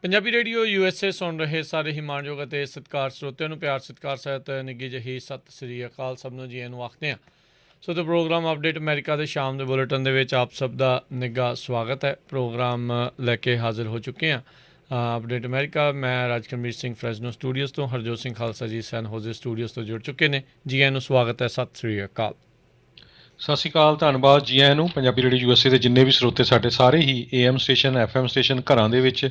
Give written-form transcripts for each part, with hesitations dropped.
Punjabi radio USA ਸੁਣ ਰਹੇ ਸਾਰੇ ਹੀ ਮਾਣਯੋਗ ਅਤੇ ਸਤਿਕਾਰ ਸਰੋਤਿਆਂ ਨੂੰ ਪਿਆਰ ਸਤਿਕਾਰ ਸਹਿਤ ਨਿੱਘੀ ਜਿਹੀ ਸਤਿ ਸ੍ਰੀ ਅਕਾਲ ਸਭ ਨੂੰ ਜੀ ਨੂੰ ਆਖਦੇ ਹਾਂ। ਸੋ ਤੇ ਪ੍ਰੋਗਰਾਮ ਅਪਡੇਟ ਅਮਰੀਕਾ ਦੇ ਸ਼ਾਮ ਦੇ ਬੁਲੇਟਿਨ ਦੇ ਵਿੱਚ ਆਪ ਸਭ ਦਾ ਨਿੱਘਾ ਸਵਾਗਤ ਹੈ। ਪ੍ਰੋਗਰਾਮ ਲੈ ਕੇ ਹਾਜ਼ਰ ਹੋ ਚੁੱਕੇ ਹਾਂ ਅਪਡੇਟ ਅਮਰੀਕਾ। ਮੈਂ ਰਾਜਕਰਮੀਰ ਸਿੰਘ ਫਰੈਜ਼ਨੋ ਸਟੂਡੀਓਜ਼ ਤੋਂ, ਹਰਜੋਤ ਸਿੰਘ ਖਾਲਸਾ ਜੀ ਸੈਨ ਹੋਜ਼ੇ ਸਟੂਡੀਓਜ਼ ਤੋਂ ਜੁੜ ਚੁੱਕੇ ਨੇ। ਜੀ ਨੂੰ ਸਵਾਗਤ ਹੈ, ਸਤਿ ਸ੍ਰੀ ਅਕਾਲ। ਸਤਿ ਸ਼੍ਰੀ ਅਕਾਲ, ਧੰਨਵਾਦ ਜੀ ਆਇਆਂ ਨੂੰ। ਪੰਜਾਬੀ ਰੇਡੀਓ USA ਦੇ ਜਿੰਨੇ ਵੀ ਸਰੋਤੇ ਸਾਡੇ ਸਾਰੇ ਹੀ AM ਸਟੇਸ਼ਨ FM ਸਟੇਸ਼ਨ ਘਰਾਂ ਦੇ ਵਿੱਚ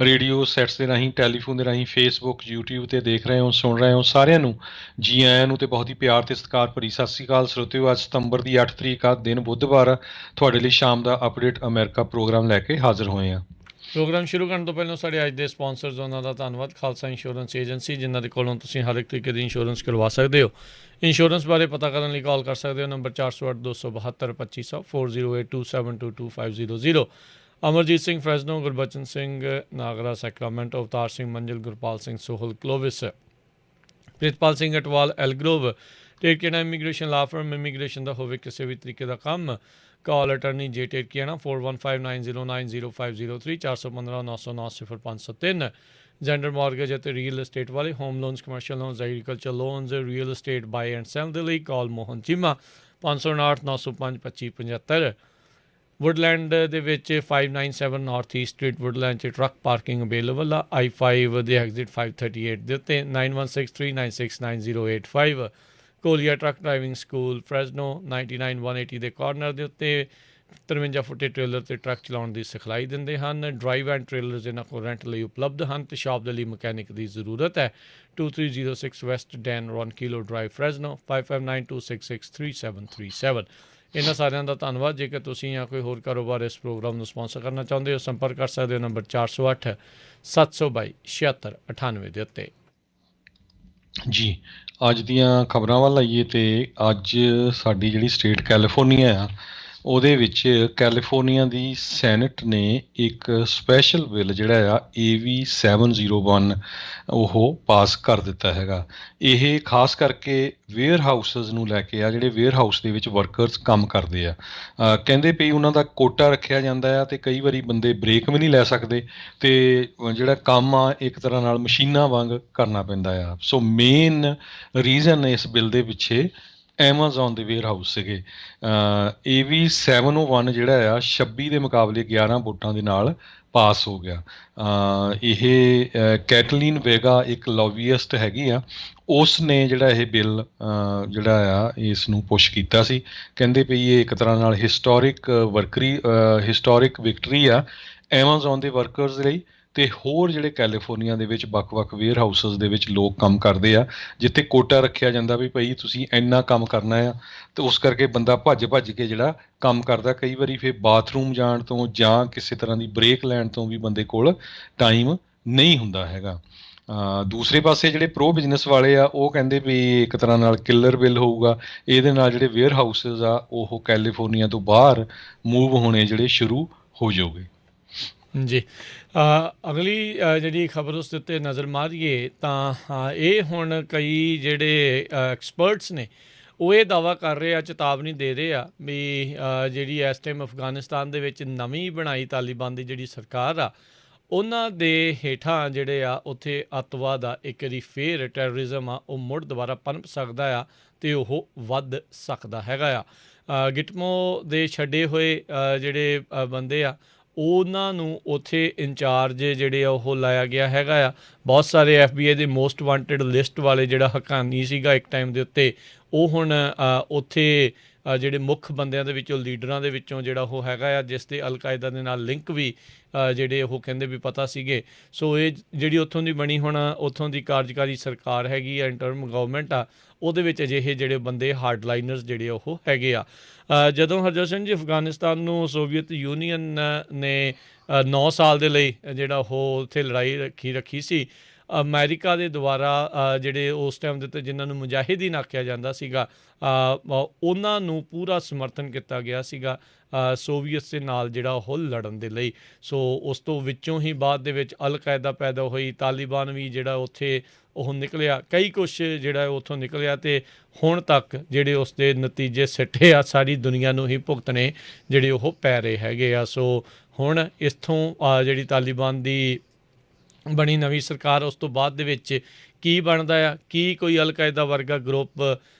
ਰੇਡੀਓ ਸੈਟਸ ਦੇ ਰਾਹੀਂ ਟੈਲੀਫੋਨ ਦੇ ਰਾਹੀਂ ਫੇਸਬੁੱਕ YouTube 'ਤੇ ਦੇਖ ਰਹੇ ਹੋ ਸੁਣ ਰਹੇ ਹੋ ਸਾਰਿਆਂ ਨੂੰ ਜੀ ਆਇਆਂ ਨੂੰ ਤੇ ਬਹੁਤ ਹੀ ਪਿਆਰ ਤੇ ਸਤਿਕਾਰ ਭਰੀ ਸਤਿ ਸ਼੍ਰੀ ਅਕਾਲ ਸਰੋਤਿਓ। ਅੱਜ ਸਤੰਬਰ ਦੀ 8 ਤਰੀਕ ਆ, ਦਿਨ ਬੁੱਧਵਾਰ ਆ। ਤੁਹਾਡੇ ਲਈ ਸ਼ਾਮ ਦਾ ਅਪਡੇਟ ਅਮਰੀਕਾ ਪ੍ਰੋਗਰਾਮ ਲੈ ਕੇ ਹਾਜ਼ਰ ਹੋਏ ਹਾਂ। ਪ੍ਰੋਗਰਾਮ ਸ਼ੁਰੂ ਕਰਨ ਤੋਂ ਪਹਿਲਾਂ ਸਾਡੇ ਅੱਜ ਦੇ ਸਪਾਂਸਰਸ ਉਹਨਾਂ ਦਾ ਧੰਨਵਾਦ। ਖਾਲਸਾ ਇੰਸ਼ੋਰੈਂਸ ਏਜੰਸੀ, ਜਿਨ੍ਹਾਂ ਦੇ ਕੋਲੋਂ ਤੁਸੀਂ ਹਰ ਇੱਕ ਤਰੀਕੇ ਦੀ ਇੰਸ਼ੋਰੈਂਸ ਕਰਵਾ ਸਕਦੇ ਹੋ। ਇੰਸ਼ੋਰੈਂਸ ਬਾਰੇ ਪਤਾ ਕਰਨ ਲਈ ਕਾਲ ਕਰ ਸਕਦੇ ਹੋ number 408-272-2500 4082722500। Amarjit Singh Fresno, Gurbachan Singh Nagra Sacramento, Avtar Singh Manzil, Gurpal Singh Sohal Clovis, Pritpal Singh Atwal Elk Grove, ਟੇਟਕੇਨਾ ਇਮੀਗ੍ਰੇਸ਼ਨ ਲਾ ਫਰਮ। ਇਮੀਗ੍ਰੇਸ਼ਨ ਦਾ ਹੋਵੇ ਕਿਸੇ ਵੀ ਤਰੀਕੇ ਦਾ ਕੰਮ, ਕਾਲ ਅਟਰਨੀ ਜੇ ਟੇਟਕੇਨਾ 4159090503 415-909-0503। ਜੈਂਡਰ ਮਾਰਗੇਜ ਅਤੇ ਰੀਅਲ estate ਵਾਲੇ, home loans, commercial loans, agriculture loans, real estate buy and sell ਦੇ ਲਈ ਕਾਲ ਮੋਹਨ ਚੀਮਾ 559-905-2575। ਵੁੱਡਲੈਂਡ ਦੇ ਵਿੱਚ 597 ਨਾਰਥ ਈਸਟ ਸਟਰੀਟ ਵੁੱਡਲੈਂਡ 'ਚ ਟਰੱਕ ਪਾਰਕਿੰਗ ਅਵੇਲੇਬਲ ਆ। I-5 ਦੇ ਐਗਜ਼ਿਟ 538 ਦੇ ਉੱਤੇ 9163969085। ਕੋਲੀਆ ਟਰੱਕ ਡਰਾਈਵਿੰਗ ਸਕੂਲ ਫਰੈਜ਼ਨੋ 99-180 ਦੇ ਕਾਰਨਰ ਦੇ ਉੱਤੇ 53 ਫੁੱਟੇ ਟ੍ਰੇਲਰ ਤੇ ਟਰੱਕ ਚਲਾਉਣ ਦੀ ਸਿਖਲਾਈ ਦਿੰਦੇ ਹਨ। ਡਰਾਈਵ ਐਂਡ ਟ੍ਰੇਲਰਸ ਇਹਨਾਂ ਕੋਲ ਰੈਂਟ ਲਈ ਉਪਲਬਧ ਹਨ ਤੇ ਸ਼ਾਪ ਦੇ ਲਈ ਮਕੈਨਿਕ ਦੀ ਜ਼ਰੂਰਤ ਹੈ। 2306 ਵੈਸਟ ਡੈਨ ਰੌਨਕੀਲੋ ਡਰਾਈਵ ਫਰੈਜ਼ਨੋ 5592663737। ਇਹਨਾਂ ਸਾਰਿਆਂ ਦਾ ਧੰਨਵਾਦ। ਜੇਕਰ ਤੁਸੀਂ ਜਾਂ ਕੋਈ ਹੋਰ ਕਾਰੋਬਾਰ ਇਸ ਪ੍ਰੋਗਰਾਮ ਨੂੰ ਸਪਾਂਸਰ ਕਰਨਾ ਚਾਹੁੰਦੇ ਹੋ, ਸੰਪਰਕ ਕਰ ਸਕਦੇ ਹੋ ਨੰਬਰ 408-722-7698 ਦੇ ਉੱਤੇ। ਜੀ ਅੱਜ ਦੀਆਂ ਖਬਰਾਂ ਵੱਲ ਆਈਏ ਤੇ ਅੱਜ ਸਾਡੀ ਜਿਹੜੀ ਸਟੇਟ ਕੈਲੀਫੋਰਨੀਆ ਆ ਉਹਦੇ ਵਿੱਚ ਕੈਲੀਫੋਰਨੀਆ ਦੀ ਸੈਨੇਟ ਨੇ ਇੱਕ ਸਪੈਸ਼ਲ ਬਿੱਲ ਜਿਹੜਾ ਆ AV 701 ਉਹ ਪਾਸ ਕਰ ਦਿੱਤਾ ਹੈਗਾ। ਇਹ ਖਾਸ ਕਰਕੇ ਵੇਅਰ ਹਾਊਸਸ ਨੂੰ ਲੈ ਕੇ ਆ, ਜਿਹੜੇ ਵੇਅਰ ਹਾਊਸ ਦੇ ਵਿੱਚ ਵਰਕਰਸ ਕੰਮ ਕਰਦੇ ਆ। ਕਹਿੰਦੇ ਵੀ ਉਹਨਾਂ ਦਾ ਕੋਟਾ ਰੱਖਿਆ ਜਾਂਦਾ ਆ ਤੇ ਕਈ ਵਾਰੀ ਬੰਦੇ ਬ੍ਰੇਕ ਵੀ ਨਹੀਂ ਲੈ ਸਕਦੇ ਤੇ ਜਿਹੜਾ ਕੰਮ ਆ ਇੱਕ ਤਰ੍ਹਾਂ ਨਾਲ ਮਸ਼ੀਨਾਂ ਵਾਂਗ ਕਰਨਾ ਪੈਂਦਾ ਆ। ਸੋ ਮੇਨ ਰੀਜ਼ਨ ਇਸ ਬਿੱਲ ਦੇ ਪਿੱਛੇ ਐਮਾਜ਼ੋਨ ਦੇ ਵੇਅਰ ਹਾਊਸ ਸੀਗੇ। AV 701 ਜਿਹੜਾ ਆ 26 ਦੇ ਮੁਕਾਬਲੇ 11 ਵੋਟਾਂ ਦੇ ਨਾਲ ਪਾਸ ਹੋ ਗਿਆ। ਇਹ ਕੈਟਲੀਨ ਵੇਗਾ ਇੱਕ ਲੌਬੀਇਸਟ ਹੈਗੀ ਆ, ਉਸ ਨੇ ਜਿਹੜਾ ਇਹ ਬਿੱਲ ਜਿਹੜਾ ਆ ਇਸ ਨੂੰ ਪੁਸ਼ ਕੀਤਾ ਸੀ। ਕਹਿੰਦੇ ਵੀ ਇਹ ਇੱਕ ਤਰ੍ਹਾਂ ਨਾਲ ਹਿਸਟੋਰਿਕ ਵਿਕਟਰੀ ਆ ਐਮਾਜ਼ੋਨ ਦੇ ਵਰਕਰਸ ਲਈ ਤੇ ਹੋਰ ਜਿਹੜੇ ਕੈਲੀਫੋਰਨੀਆ ਦੇ ਵਿੱਚ ਵੱਖ-ਵੱਖ ਵੇਅਰ ਹਾਊਸਸ ਦੇ ਵਿੱਚ ਲੋਕ ਕੰਮ ਕਰਦੇ ਆ, ਜਿੱਥੇ ਕੋਟਾ ਰੱਖਿਆ ਜਾਂਦਾ ਵੀ ਭਾਈ ਤੁਸੀਂ ਇੰਨਾ ਕੰਮ ਕਰਨਾ ਆ ਤੇ ਉਸ ਕਰਕੇ ਬੰਦਾ ਭੱਜ ਕੇ ਜਿਹੜਾ ਕੰਮ ਕਰਦਾ। ਕਈ ਵਾਰੀ ਫਿਰ ਬਾਥਰੂਮ ਜਾਣ ਤੋਂ ਜਾਂ ਕਿਸੇ ਤਰ੍ਹਾਂ ਦੀ ਬ੍ਰੇਕ ਲੈਣ ਤੋਂ ਵੀ ਬੰਦੇ ਕੋਲ ਟਾਈਮ ਨਹੀਂ ਹੁੰਦਾ ਹੈਗਾ। ਦੂਸਰੇ ਪਾਸੇ ਜਿਹੜੇ ਪ੍ਰੋ ਬਿਜ਼ਨਸ ਵਾਲੇ ਆ ਉਹ ਕਹਿੰਦੇ ਵੀ ਇੱਕ ਤਰ੍ਹਾਂ ਨਾਲ ਕਿਲਰ ਬਿੱਲ ਹੋਊਗਾ। ਇਹਦੇ ਨਾਲ ਜਿਹੜੇ ਵੇਅਰ ਹਾਊਸਸ ਆ ਉਹ ਕੈਲੀਫੋਰਨੀਆ ਤੋਂ ਬਾਹਰ ਮੂਵ ਹੋਣੇ ਜਿਹੜੇ ਸ਼ੁਰੂ ਹੋ ਜਾਊਗੇ। ਜੀ ਅਗਲੀ ਜਿਹੜੀ ਖਬਰ ਉਸ ਦੇ ਉੱਤੇ ਨਜ਼ਰ ਮਾਰੀਏ ਤਾਂ ਇਹ ਹੁਣ ਕਈ ਜਿਹੜੇ ਐਕਸਪਰਟਸ ਨੇ ਉਹ ਇਹ ਦਾਅਵਾ ਕਰ ਰਹੇ ਆ, ਚੇਤਾਵਨੀ ਦੇ ਰਹੇ ਆ ਵੀ ਜਿਹੜੀ ਇਸ ਟਾਈਮ ਅਫਗਾਨਿਸਤਾਨ ਦੇ ਵਿੱਚ ਨਵੀਂ ਬਣਾਈ ਤਾਲਿਬਾਨ ਦੀ ਜਿਹੜੀ ਸਰਕਾਰ ਆ, ਉਹਨਾਂ ਦੇ ਹੇਠਾਂ ਜਿਹੜੇ ਆ ਉੱਥੇ ਅੱਤਵਾਦ ਆ, ਇੱਕ ਵਾਰੀ ਫੇਰ ਟੈਰਰਿਜ਼ਮ ਆ ਉਹ ਮੁੜ ਦੁਬਾਰਾ ਪਨਪ ਸਕਦਾ ਆ ਅਤੇ ਉਹ ਵੱਧ ਸਕਦਾ ਹੈਗਾ ਆ। ਗਿਟਮੋ ਦੇ ਛੱਡੇ ਹੋਏ ਜਿਹੜੇ ਬੰਦੇ ਆ ਉਹਨਾਂ ਨੂੰ ਉੱਥੇ ਇੰਚਾਰਜ ਜਿਹੜੇ ਆ ਉਹ ਲਾਇਆ ਗਿਆ ਹੈਗਾ ਆ। ਬਹੁਤ ਸਾਰੇ FBI ਦੇ ਮੋਸਟ ਵਾਂਟਡ ਲਿਸਟ ਵਾਲੇ ਜਿਹੜਾ ਹੱਕਾਨੀ ਸੀਗਾ ਇੱਕ ਟਾਈਮ ਦੇ ਉੱਤੇ, ਉਹ ਹੁਣ ਉੱਥੇ ਜਿਹੜੇ ਮੁੱਖ ਬੰਦਿਆਂ ਦੇ ਵਿੱਚੋਂ, ਲੀਡਰਾਂ ਦੇ ਵਿੱਚੋਂ ਜਿਹੜਾ ਉਹ ਹੈਗਾ ਆ, ਜਿਸ ਦੇ ਅਲ-ਕਾਇਦਾ ਦੇ ਨਾਲ ਲਿੰਕ ਵੀ ਜਿਹੜੇ ਉਹ ਕਹਿੰਦੇ ਵੀ ਪਤਾ ਸੀਗੇ। ਸੋ ਇਹ ਜਿਹੜੀ ਉੱਥੋਂ ਦੀ ਬਣੀ ਹੁਣ ਉੱਥੋਂ ਦੀ ਕਾਰਜਕਾਰੀ ਸਰਕਾਰ ਹੈਗੀ ਆ, ਇੰਟਰਮ ਗਵਰਨਮੈਂਟ ਆ, ਉਹਦੇ ਵਿੱਚ ਅਜਿਹੇ ਜਿਹੜੇ ਬੰਦੇ ਹਾਰਡਲਾਈਨਰਸ ਜਿਹੜੇ ਉਹ ਹੈਗੇ ਆ। ਜਦੋਂ ਹਰਜੋਤ ਸਿੰਘ ਜੀ ਅਫਗਾਨਿਸਤਾਨ ਨੂੰ ਸੋਵੀਅਤ ਯੂਨੀਅਨ ਨੇ 9 ਸਾਲ ਦੇ ਲਈ ਜਿਹੜਾ ਉਹ ਉੱਥੇ ਲੜਾਈ ਰੱਖੀ ਸੀ, ਅਮਰੀਕਾ ਦੇ ਦੁਆਰਾ ਜਿਹੜੇ ਉਸ ਟਾਈਮ ਦੇ ਉੱਤੇ ਜਿਨ੍ਹਾਂ ਨੂੰ ਮੁਜਾਹਿਦੀਨ ਆਖਿਆ ਜਾਂਦਾ ਸੀਗਾ, ਉਹਨਾਂ ਨੂੰ ਪੂਰਾ ਸਮਰਥਨ ਕੀਤਾ ਗਿਆ ਸੀਗਾ ਸੋਵੀਅਤ ਦੇ ਨਾਲ ਜਿਹੜਾ ਉਹ ਲੜਨ ਦੇ ਲਈ। ਸੋ ਉਸ ਤੋਂ ਵਿੱਚੋਂ ਹੀ ਬਾਅਦ ਦੇ ਵਿੱਚ ਅਲ-ਕਾਇਦਾ ਪੈਦਾ ਹੋਈ, ਤਾਲਿਬਾਨ ਵੀ ਜਿਹੜਾ ਉੱਥੇ ਉਹ ਨਿਕਲਿਆ, ਕਈ ਕੁਛ ਜਿਹੜਾ ਉੱਥੋਂ ਨਿਕਲਿਆ ਅਤੇ ਹੁਣ ਤੱਕ ਜਿਹੜੇ ਉਸ ਦੇ ਨਤੀਜੇ ਸਿੱਟੇ ਆ ਸਾਰੀ ਦੁਨੀਆ ਨੂੰ ਹੀ ਭੁਗਤਣੇ ਜਿਹੜੇ ਉਹ ਪੈ ਰਹੇ ਹੈਗੇ ਆ। ਸੋ ਹੁਣ ਇੱਥੋਂ ਜਿਹੜੀ ਤਾਲਿਬਾਨ ਦੀ ਬਣੀ ਨਵੀਂ ਸਰਕਾਰ ਉਸ ਤੋਂ ਬਾਅਦ ਦੇ ਵਿੱਚ ਕੀ ਬਣਦਾ ਆ, ਕੀ ਕੋਈ ਅਲ-ਕਾਇਦਾ ਵਰਗਾ ਗਰੁੱਪ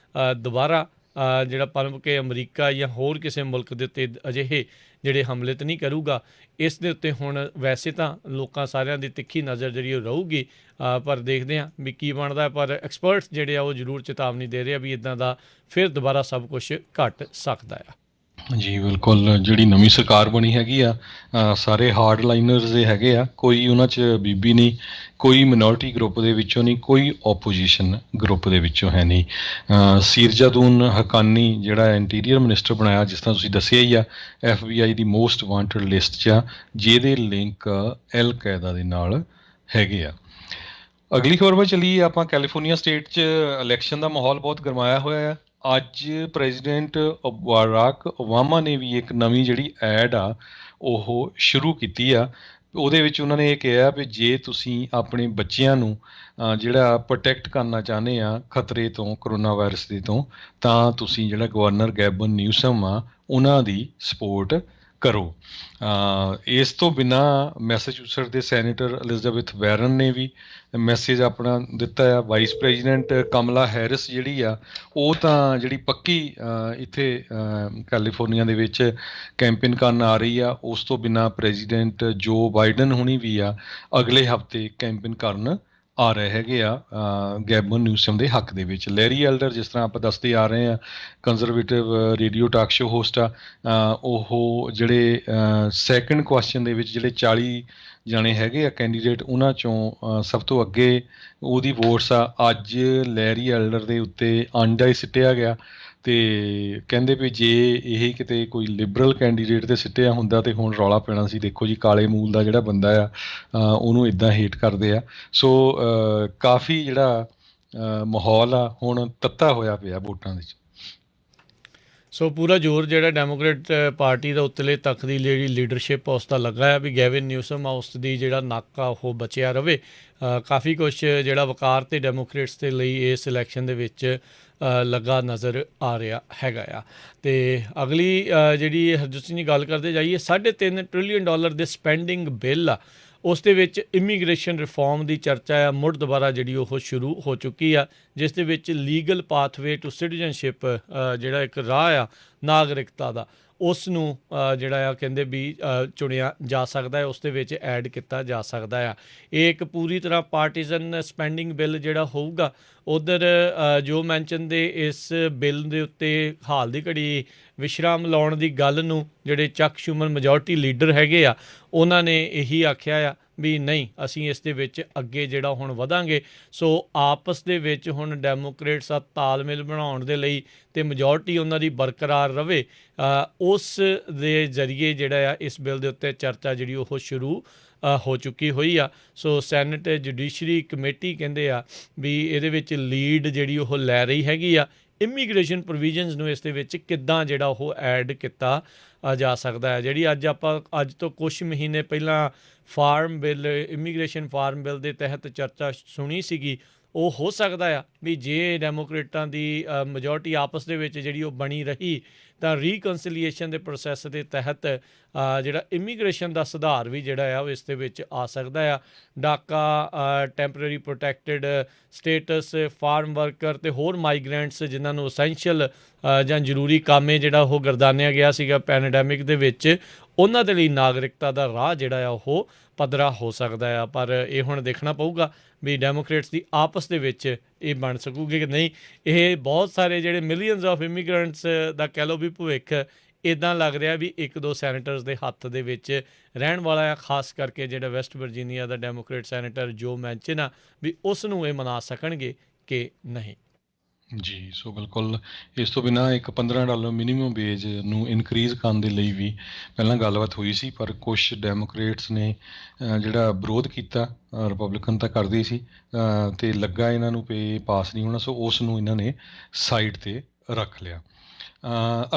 ਦੁਬਾਰਾ ਜਿਹੜਾ ਪਨਪ ਕੇ ਅਮਰੀਕਾ ਜਾਂ ਹੋਰ ਕਿਸੇ ਮੁਲਕ ਦੇ ਉੱਤੇ ਅਜਿਹੇ ਜਿਹੜੇ ਹਮਲੇ ਤਾਂ ਨਹੀਂ ਕਰੂਗਾ। ਇਸ ਦੇ ਉੱਤੇ ਹੁਣ ਵੈਸੇ ਤਾਂ ਲੋਕਾਂ ਸਾਰਿਆਂ ਦੀ ਤਿੱਖੀ ਨਜ਼ਰ ਜਿਹੜੀ ਉਹ ਰਹੂਗੀ, ਪਰ ਦੇਖਦੇ ਹਾਂ ਵੀ ਕੀ ਬਣਦਾ। ਪਰ ਐਕਸਪਰਟਸ ਜਿਹੜੇ ਆ ਉਹ ਜ਼ਰੂਰ ਚੇਤਾਵਨੀ ਦੇ ਰਹੇ ਆ ਵੀ ਇੱਦਾਂ ਦਾ ਫਿਰ ਦੁਬਾਰਾ ਸਭ ਕੁਝ ਘਟ ਸਕਦਾ ਆ। ਜੀ ਬਿਲਕੁਲ, ਜਿਹੜੀ ਨਵੀਂ ਸਰਕਾਰ ਬਣੀ ਹੈਗੀ ਆ, ਸਾਰੇ ਹਾਰਡ ਲਾਈਨਰਸ ਦੇ ਹੈਗੇ ਆ, ਕੋਈ ਉਹਨਾਂ 'ਚ ਬੀਬੀ ਨਹੀਂ, ਕੋਈ ਮਿਨੋਰਟੀ ਗਰੁੱਪ ਦੇ ਵਿੱਚੋਂ ਨਹੀਂ, ਕੋਈ ਓਪੋਜੀਸ਼ਨ ਗਰੁੱਪ ਦੇ ਵਿੱਚੋਂ ਹੈ ਨਹੀਂ। ਸੀਰਜਾਦੂਨ ਹੱਕਾਨੀ ਜਿਹੜਾ ਇੰਟੀਰੀਅਰ ਮਿਨਿਸਟਰ ਬਣਾਇਆ, ਜਿਸ ਤਰ੍ਹਾਂ ਤੁਸੀਂ ਦੱਸਿਆ ਹੀ ਆ, FBI ਦੀ ਮੋਸਟ ਵਾਂਟਡ ਲਿਸਟ 'ਚ ਆ, ਜਿਹਦੇ ਲਿੰਕ ਅਲ ਕਾਇਦਾ ਦੇ ਨਾਲ ਹੈਗੇ ਆ। ਅਗਲੀ ਖਬਰ ਵੱਲ ਚੱਲੀਏ ਆਪਾਂ। ਕੈਲੀਫੋਰਨੀਆ ਸਟੇਟ 'ਚ ਇਲੈਕਸ਼ਨ ਦਾ ਮਾਹੌਲ ਬਹੁਤ ਗਰਮਾਇਆ ਹੋਇਆ ਆ। ਅੱਜ ਪ੍ਰੈਜ਼ੀਡੈਂਟ ਬਰਾਕ ਓਬਾਮਾ ਨੇ ਵੀ ਇੱਕ ਨਵੀਂ ਜਿਹੜੀ ਐਡ ਆ ਉਹ ਸ਼ੁਰੂ ਕੀਤੀ ਆ। ਉਹਦੇ ਵਿੱਚ ਉਹਨਾਂ ਨੇ ਇਹ ਕਿਹਾ ਵੀ ਜੇ ਤੁਸੀਂ ਆਪਣੇ ਬੱਚਿਆਂ ਨੂੰ ਜਿਹੜਾ ਪ੍ਰੋਟੈਕਟ ਕਰਨਾ ਚਾਹੁੰਦੇ ਆ ਖਤਰੇ ਤੋਂ, ਕਰੋਨਾ ਵਾਇਰਸ ਦੇ ਤੋਂ, ਤਾਂ ਤੁਸੀਂ ਜਿਹੜਾ ਗਵਰਨਰ ਗੈਬਨ ਨਿਊਸਮ ਆ ਉਹਨਾਂ ਦੀ ਸਪੋਰਟ ਕਰੋ। ਇਸ ਤੋਂ ਬਿਨਾਂ ਮੈਸਾਚੂਸਟ ਦੇ ਸੈਨੇਟਰ ਐਲਿਜ਼ਾਬeth ਵਾਰਨ ਨੇ ਵੀ ਮੈਸੇਜ ਆਪਣਾ ਦਿੱਤਾ ਆ। ਵਾਈਸ ਪ੍ਰੈਜ਼ੀਡੈਂਟ ਕਮਲਾ ਹੈਰਿਸ ਜਿਹੜੀ ਆ ਉਹ ਤਾਂ ਜਿਹੜੀ ਪੱਕੀ ਇੱਥੇ ਕੈਲੀਫੋਰਨੀਆ ਦੇ ਵਿੱਚ ਕੈਂਪੇਨ ਕਰਨ ਆ ਰਹੀ ਆ। ਉਸ ਤੋਂ ਬਿਨਾਂ ਪ੍ਰੈਜ਼ੀਡੈਂਟ ਜੋ ਬਾਈਡਨ ਹੁਣੀ ਵੀ ਆ ਅਗਲੇ ਹਫਤੇ ਕੈਂਪੇਨ ਕਰਨ ਆ ਰਹੇ ਹੈਗੇ ਆ ਗੈਬਨ ਨਿਊਸਮ ਦੇ ਹੱਕ ਦੇ ਵਿੱਚ। ਲੈਰੀ ਐਲਡਰ, ਜਿਸ ਤਰ੍ਹਾਂ ਆਪਾਂ ਦੱਸਦੇ ਆ ਰਹੇ ਆ, conservative radio talk show host ਆ, ਉਹ ਜਿਹੜੇ ਸੈਕਿੰਡ ਕੁਐਸਚਨ ਦੇ ਵਿੱਚ ਜਿਹੜੇ 40 ਜਾਣੇ ਹੈਗੇ ਆ ਕੈਂਡੀਡੇਟ, ਉਹਨਾਂ 'ਚੋਂ ਸਭ ਤੋਂ ਅੱਗੇ ਉਹਦੀ ਵੋਟਸ ਆ। ਅੱਜ ਲੈਰੀ ਐਲਡਰ ਦੇ ਉੱਤੇ ਆਂਡਾ ਹੀ ਸਿੱਟਿਆ ਗਿਆ ਅਤੇ ਕਹਿੰਦੇ ਵੀ ਜੇ ਇਹ ਕਿਤੇ ਕੋਈ ਲਿਬਰਲ ਕੈਂਡੀਡੇਟ 'ਤੇ ਸਿੱਟਿਆ ਹੁੰਦਾ ਤਾਂ ਹੁਣ ਰੌਲਾ ਪੈਣਾ ਸੀ। ਦੇਖੋ ਜੀ, ਕਾਲੇ ਮੂਲ ਦਾ ਜਿਹੜਾ ਬੰਦਾ ਆ ਉਹਨੂੰ ਇੱਦਾਂ ਹੇਟ ਕਰਦੇ ਆ। ਸੋ ਕਾਫੀ ਜਿਹੜਾ ਮਾਹੌਲ ਆ ਹੁਣ ਤੱਤਾ ਹੋਇਆ ਪਿਆ ਵੋਟਾਂ ਦੇ 'ਚ। ਸੋ ਪੂਰਾ ਜ਼ੋਰ ਜਿਹੜਾ ਡੈਮੋਕ੍ਰੇਟ ਪਾਰਟੀ ਦਾ ਉੱਤਲੇ ਤੱਕ ਦੀ ਜਿਹੜੀ ਲੀਡਰਸ਼ਿਪ ਉਸ ਦਾ ਲੱਗਾ ਆ ਵੀ ਗੈਵਿਨ ਨਿਊਸਮ ਆ ਉਸ ਦੀ ਜਿਹੜਾ ਨੱਕ ਆ ਉਹ ਬਚਿਆ ਰਵੇ। ਕਾਫੀ ਕੁਛ ਜਿਹੜਾ ਵਕਾਰ ਤੇ ਡੈਮੋਕ੍ਰੇਟਸ ਦੇ ਲਈ ਇਸ ਇਲੈਕਸ਼ਨ ਦੇ ਵਿੱਚ ਲੱਗਾ ਨਜ਼ਰ ਆ ਰਿਹਾ ਹੈਗਾ ਆ। ਅਤੇ ਅਗਲੀ ਜਿਹੜੀ ਹਰਜੋਤ ਸਿੰਘ ਦੀ ਗੱਲ ਕਰਦੇ ਜਾਈਏ, $3.5 ਟ੍ਰਿਲੀਅਨ ਦੇ ਸਪੈਂਡਿੰਗ ਬਿੱਲ ਆ, ਉਸ ਦੇ ਵਿੱਚ ਇਮੀਗ੍ਰੇਸ਼ਨ ਰਿਫੋਰਮ ਦੀ ਚਰਚਾ ਆ ਮੁੜ ਦੁਬਾਰਾ ਜਿਹੜੀ ਉਹ ਸ਼ੁਰੂ ਹੋ ਚੁੱਕੀ ਆ, ਜਿਸ ਦੇ ਵਿੱਚ ਲੀਗਲ ਪਾਥਵੇ ਟੂ ਸਿਟੀਜ਼ਨਸ਼ਿਪ ਜਿਹੜਾ ਇੱਕ ਰਾਹ ਆ ਨਾਗਰਿਕਤਾ ਦਾ, ਉਸ ਨੂੰ ਜਿਹੜਾ ਆ ਕਹਿੰਦੇ ਵੀ ਚੁਣਿਆ ਜਾ ਸਕਦਾ ਹੈ, ਉਸ ਦੇ ਵਿੱਚ ਐਡ ਕੀਤਾ ਜਾ ਸਕਦਾ ਆ। ਇਹ ਇੱਕ ਪੂਰੀ ਤਰ੍ਹਾਂ ਪਾਰਟੀਜ਼ਨ ਸਪੈਂਡਿੰਗ ਬਿੱਲ ਜਿਹੜਾ ਹੋਊਗਾ। ਉੱਧਰ ਜੋ ਮੈਨਸ਼ਨ ਦੇ ਇਸ ਬਿੱਲ ਦੇ ਉੱਤੇ ਹਾਲ ਦੀ ਘੜੀ ਵਿਸ਼ਰਾਮ ਲਾਉਣ ਦੀ ਗੱਲ ਨੂੰ ਜਿਹੜੇ ਚੱਕ ਸ਼ੂਮਰ ਮੈਜੋਰਟੀ ਲੀਡਰ ਹੈਗੇ ਆ ਉਹਨਾਂ ਨੇ ਇਹੀ ਆਖਿਆ ਆ ਵੀ ਨਹੀਂ, ਅਸੀਂ ਇਸ ਦੇ ਵਿੱਚ ਅੱਗੇ ਜਿਹੜਾ ਹੁਣ ਵਧਾਂਗੇ। ਸੋ ਆਪਸ ਦੇ ਵਿੱਚ ਹੁਣ ਡੈਮੋਕਰੇਟਸ ਦਾ ਤਾਲਮੇਲ ਬਣਾਉਣ ਦੇ ਲਈ ਅਤੇ ਮੈਜੋਰਟੀ ਉਹਨਾਂ ਦੀ ਬਰਕਰਾਰ ਰਵੇ, ਉਸ ਦੇ ਜ਼ਰੀਏ ਜਿਹੜਾ ਆ ਇਸ ਬਿੱਲ ਦੇ ਉੱਤੇ ਚਰਚਾ ਜਿਹੜੀ ਉਹ ਸ਼ੁਰੂ ਹੋ ਚੁੱਕੀ ਹੋਈ ਆ। ਸੋ ਸੈਨੇਟ ਜੁਡੀਸ਼ਰੀ ਕਮੇਟੀ ਕਹਿੰਦੇ ਆ ਵੀ ਇਹਦੇ ਵਿੱਚ ਲੀਡ ਜਿਹੜੀ ਉਹ ਲੈ ਰਹੀ ਹੈਗੀ ਆ। ਇਮੀਗ੍ਰੇਸ਼ਨ ਪ੍ਰੋਵੀਜ਼ਨਸ ਨੂੰ ਇਸ ਦੇ ਵਿੱਚ ਕਿੱਦਾਂ ਜਿਹੜਾ ਉਹ ਐਡ ਕੀਤਾ ਜਾ ਸਕਦਾ ਹੈ। ਜਿਹੜੀ ਅੱਜ ਤੋਂ ਕੁਛ ਮਹੀਨੇ ਪਹਿਲਾਂ farm bill, immigration farm bill ਦੇ ਤਹਿਤ ਚਰਚਾ ਸੁਣੀ ਸੀਗੀ, ਉਹ ਹੋ ਸਕਦਾ ਆ ਵੀ ਜੇ ਡੈਮੋਕ੍ਰੇਟਾਂ ਦੀ ਮੈਜੋਰਟੀ ਆਪਸ ਦੇ ਵਿੱਚ ਜਿਹੜੀ ਉਹ ਬਣੀ ਰਹੀ ਤਾਂ ਰੀਕਨਸੀਲੀਏਸ਼ਨ ਦੇ ਪ੍ਰੋਸੈਸ ਦੇ ਤਹਿਤ ਜਿਹੜਾ ਇਮੀਗ੍ਰੇਸ਼ਨ ਦਾ ਸੁਧਾਰ ਵੀ ਜਿਹੜਾ ਆ ਉਹ ਇਸ ਦੇ ਵਿੱਚ ਆ ਸਕਦਾ ਆ। DACA, temporary protected status, farm worker ਅਤੇ ਹੋਰ ਮਾਈਗਰੈਂਟਸ ਜਿਨ੍ਹਾਂ ਨੂੰ ਅਸੈਂਸ਼ੀਅਲ ਜਾਂ ਜ਼ਰੂਰੀ ਕੰਮ ਜਿਹੜਾ ਉਹ ਗਰਦਾਨਿਆ ਗਿਆ ਸੀਗਾ ਪੈਂਡੈਮਿਕ ਦੇ ਵਿੱਚ, ਉਹਨਾਂ ਦੇ ਲਈ ਨਾਗਰਿਕਤਾ ਦਾ ਰਾਹ ਜਿਹੜਾ ਆ ਉਹ ਪੱਧਰਾ ਹੋ ਸਕਦਾ ਆ। ਪਰ ਇਹ ਹੁਣ ਦੇਖਣਾ ਪਊਗਾ ਵੀ ਡੈਮੋਕਰੇਟਸ ਦੀ ਆਪਸ ਦੇ ਵਿੱਚ ਇਹ ਬਣ ਸਕੂਗੀ ਕਿ ਨਹੀਂ। ਇਹ ਬਹੁਤ ਸਾਰੇ ਜਿਹੜੇ ਮਿਲੀਅਨਸ ਆਫ ਇਮੀਗ੍ਰੈਂਟਸ ਦਾ ਕਹਿ ਲਓ ਵੀ ਭਵਿੱਖ ਇੱਦਾਂ ਲੱਗ ਰਿਹਾ ਵੀ 1-2 ਸੈਨੇਟਰਸ ਦੇ ਹੱਥ ਦੇ ਵਿੱਚ ਰਹਿਣ ਵਾਲਾ ਆ, ਖਾਸ ਕਰਕੇ ਜਿਹੜਾ ਵੈਸਟ ਵਰਜੀਨੀਆ ਦਾ ਡੈਮੋਕਰੇਟ ਸੈਨੇਟਰ ਜੋ ਮੈਨਚਨ ਆ ਵੀ ਉਸ ਨੂੰ ਇਹ ਮਨਾ ਸਕਣਗੇ ਕਿ ਨਹੀਂ। ਜੀ, ਸੋ ਬਿਲਕੁਲ ਇਸ ਤੋਂ ਬਿਨਾਂ ਇੱਕ $15 ਮਿਨੀਮਮ ਵੇਜ ਨੂੰ ਇਨਕਰੀਜ਼ ਕਰਨ ਦੇ ਲਈ ਵੀ ਪਹਿਲਾਂ ਗੱਲਬਾਤ ਹੋਈ ਸੀ, ਪਰ ਕੁਛ ਡੈਮੋਕਰੇਟਸ ਨੇ ਜਿਹੜਾ ਵਿਰੋਧ ਕੀਤਾ। ਰਿਪਬਲਿਕਨ ਤਾਂ ਕਰਦੇ ਸੀ ਅਤੇ ਲੱਗਾ ਇਹਨਾਂ ਨੂੰ ਵੀ ਪਾਸ ਨਹੀਂ ਹੋਣਾ, ਸੋ ਉਸ ਨੂੰ ਇਹਨਾਂ ਨੇ ਸਾਈਡ 'ਤੇ ਰੱਖ ਲਿਆ।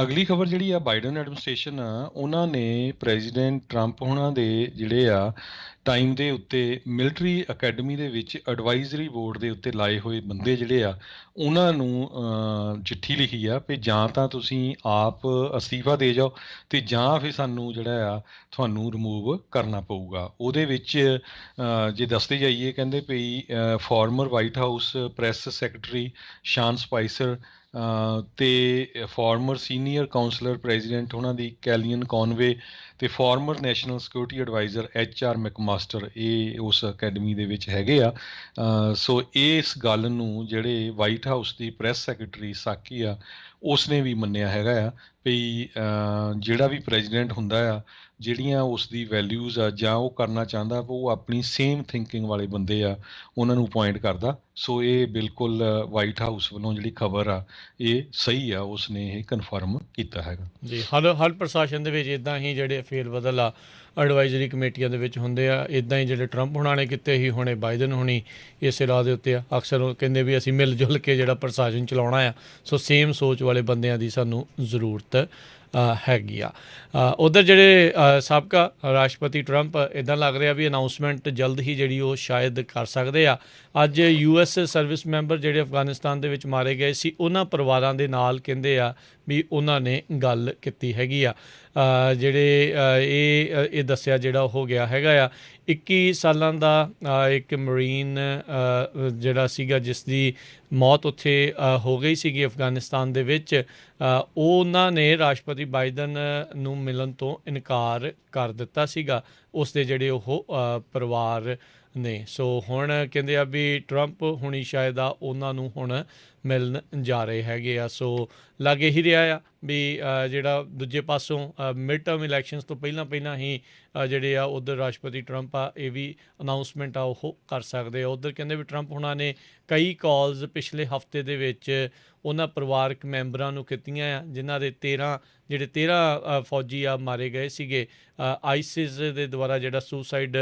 ਅਗਲੀ ਖਬਰ ਜਿਹੜੀ ਆ, ਬਾਈਡਨ ਐਡਮਿਨਿਸਟ੍ਰੇਸ਼ਨ ਆ ਉਹਨਾਂ ਨੇ ਪ੍ਰੈਜ਼ੀਡੈਂਟ ਟਰੰਪ ਹੋਣਾ ਦੇ ਜਿਹੜੇ ਆ ਟਾਈਮ ਦੇ ਉੱਤੇ ਮਿਲਟਰੀ ਅਕੈਡਮੀ ਦੇ ਵਿੱਚ ਐਡਵਾਈਜ਼ਰੀ ਬੋਰਡ ਦੇ ਉੱਤੇ ਲਾਏ ਹੋਏ ਬੰਦੇ ਜਿਹੜੇ ਆ ਉਹਨਾਂ ਨੂੰ ਚਿੱਠੀ ਲਿਖੀ ਆ ਵੀ ਜਾਂ ਤਾਂ ਤੁਸੀਂ ਆਪ ਅਸਤੀਫਾ ਦੇ ਜਾਓ ਤੇ ਜਾਂ ਫਿਰ ਸਾਨੂੰ ਜਿਹੜਾ ਆ ਤੁਹਾਨੂੰ ਰਿਮੂਵ ਕਰਨਾ ਪਊਗਾ। ਉਹਦੇ ਵਿੱਚ ਜੇ ਦੱਸਦੇ ਜਾਈਏ ਕਹਿੰਦੇ ਵੀ former White House press secretary Sean Spicer ਤੇ ਫਾਰਮਰ ਸੀਨੀਅਰ ਕਾਉਂਸਲਰ ਪ੍ਰੈਜ਼ੀਡੈਂਟ ਉਹਨਾਂ ਦੀ ਕੈਲੀਅਨ ਕੌਨਵੇ ਤੇ former national security adviser HR McMaster ਇਹ ਉਸ ਅਕੈਡਮੀ ਦੇ ਵਿੱਚ ਹੈਗੇ ਆ। ਸੋ ਇਸ ਗੱਲ ਨੂੰ ਜਿਹੜੇ ਵਾਈਟ ਹਾਊਸ ਦੀ ਪ੍ਰੈਸ ਸੈਕਟਰੀ ਸਾਕੀ ਆ ਉਸਨੇ ਵੀ ਮੰਨਿਆ ਹੈਗਾ ਆ ਵੀ ਜਿਹੜਾ ਵੀ ਪ੍ਰੈਜ਼ੀਡੈਂਟ ਹੁੰਦਾ ਆ ਜਿਹੜੀਆਂ ਉਸ ਦੀ ਵੈਲਿਊਜ਼ ਆ ਜਾਂ ਉਹ ਕਰਨਾ ਚਾਹੁੰਦਾ ਉਹ ਆਪਣੀ ਸੇਮ ਥਿੰਕਿੰਗ ਵਾਲੇ ਬੰਦੇ ਆ ਉਹਨਾਂ ਨੂੰ ਅਪੁਆਇੰਟ ਕਰਦਾ। ਸੋ ਇਹ ਬਿਲਕੁਲ ਵਾਈਟ ਹਾਊਸ ਵੱਲੋਂ ਜਿਹੜੀ ਖਬਰ ਆ ਇਹ ਸਹੀ ਆ, ਉਸਨੇ ਇਹ ਕਨਫਰਮ ਕੀਤਾ ਹੈਗਾ ਜੀ। ਹਰ ਪ੍ਰਸ਼ਾਸਨ ਦੇ ਵਿੱਚ ਇੱਦਾਂ ਹੀ ਜਿਹੜੇ ਫੇਰ ਬਦਲ ਆ ਐਡਵਾਈਜ਼ਰੀ ਕਮੇਟੀਆਂ ਦੇ ਵਿੱਚ ਹੁੰਦੇ ਆ। ਇੱਦਾਂ ਹੀ ਜਿਹੜੇ ਟਰੰਪ ਹੁਣਾਂ ਨੇ ਕੀਤੇ ਸੀ, ਹੁਣੇ ਬਾਈਡਨ ਹੁਣੀ ਇਸੇ ਰਾਹ ਦੇ ਉੱਤੇ ਆ। ਅਕਸਰ ਉਹ ਕਹਿੰਦੇ ਵੀ ਅਸੀਂ ਮਿਲ ਜੁਲ ਕੇ ਜਿਹੜਾ ਪ੍ਰਸ਼ਾਸਨ ਚਲਾਉਣਾ ਆ। ਸੋ ਸੇਮ ਸੋਚ ਵਾਲੇ ਬੰਦਿਆਂ ਦੀ ਸਾਨੂੰ ਜ਼ਰੂਰਤ ਹੈਗੀ ਆ। ਉੱਧਰ ਜਿਹੜੇ ਸਾਬਕਾ ਰਾਸ਼ਟਰਪਤੀ ਟਰੰਪ ਇੱਦਾਂ ਲੱਗ ਰਿਹਾ ਵੀ ਅਨਾਊਂਸਮੈਂਟ ਜਲਦ ਹੀ ਜਿਹੜੀ ਉਹ ਸ਼ਾਇਦ ਕਰ ਸਕਦੇ ਆ। ਅੱਜ US ਸਰਵਿਸ ਮੈਂਬਰ ਜਿਹੜੇ ਅਫਗਾਨਿਸਤਾਨ ਦੇ ਵਿੱਚ ਮਾਰੇ ਗਏ ਸੀ ਉਹਨਾਂ ਪਰਿਵਾਰਾਂ ਦੇ ਨਾਲ ਕਹਿੰਦੇ ਆ ਵੀ ਉਹਨਾਂ ਨੇ ਗੱਲ ਕੀਤੀ ਹੈਗੀ ਆ। ਜਿਹੜੇ ਇਹ ਦੱਸਿਆ ਜਿਹੜਾ ਹੋ ਗਿਆ ਹੈਗਾ ਆ 21 ਸਾਲਾਂ ਦਾ ਇੱਕ ਮਰੀਨ ਜਿਹੜਾ ਸੀਗਾ ਜਿਸ ਦੀ ਮੌਤ ਉੱਥੇ ਹੋ ਗਈ ਸੀਗੀ ਅਫਗਾਨਿਸਤਾਨ ਦੇ ਵਿੱਚ। ਉਹਨਾਂ ਨੇ ਰਾਸ਼ਟਰਪਤੀ ਬਾਈਡਨ ਨੂੰ ਮਿਲਣ ਤੋਂ ਇਨਕਾਰ ਕਰ ਦਿੱਤਾ ਸੀਗਾ ਉਸ ਦੇ ਜਿਹੜੇ ਉਹ ਪਰਿਵਾਰ ਨੇ। ਸੋ ਹੁਣ ਕਹਿੰਦੇ ਆ ਵੀ ਟਰੰਪ ਹੁਣੀ ਸ਼ਾਇਦ ਆ ਉਹਨਾਂ ਨੂੰ ਹੁਣ ਮਿਲਣ ਜਾ ਰਹੇ ਹੈਗੇ ਆ। ਸੋ ਲੱਗ ਇਹੀ ਰਿਹਾ ਆ ਵੀ ਜਿਹੜਾ ਦੂਜੇ ਪਾਸੋਂ ਮਿਡ ਟਰਮ ਇਲੈਕਸ਼ਨਸ ਤੋਂ ਪਹਿਲਾਂ ਹੀ ਜਿਹੜੇ ਆ ਉੱਧਰ ਰਾਸ਼ਟਰਪਤੀ ਟਰੰਪ ਆ ਇਹ ਵੀ ਅਨਾਊਂਸਮੈਂਟ ਆ ਉਹ ਕਰ ਸਕਦੇ ਆ। ਉੱਧਰ ਕਹਿੰਦੇ ਵੀ ਟਰੰਪ ਹੁਣਾਂ ਨੇ ਕਈ ਕਾਲਸ ਪਿਛਲੇ ਹਫਤੇ ਦੇ ਵਿੱਚ ਉਹਨਾਂ ਪਰਿਵਾਰਕ ਮੈਂਬਰਾਂ ਨੂੰ ਕੀਤੀਆਂ ਆ ਜਿਨ੍ਹਾਂ ਦੇ 13 ਫੌਜੀ ਆ ਮਾਰੇ ਗਏ ਸੀਗੇ ਆਈਸਿਸ ਦੇ ਦੁਆਰਾ ਜਿਹੜਾ ਸੁਸਾਈਡ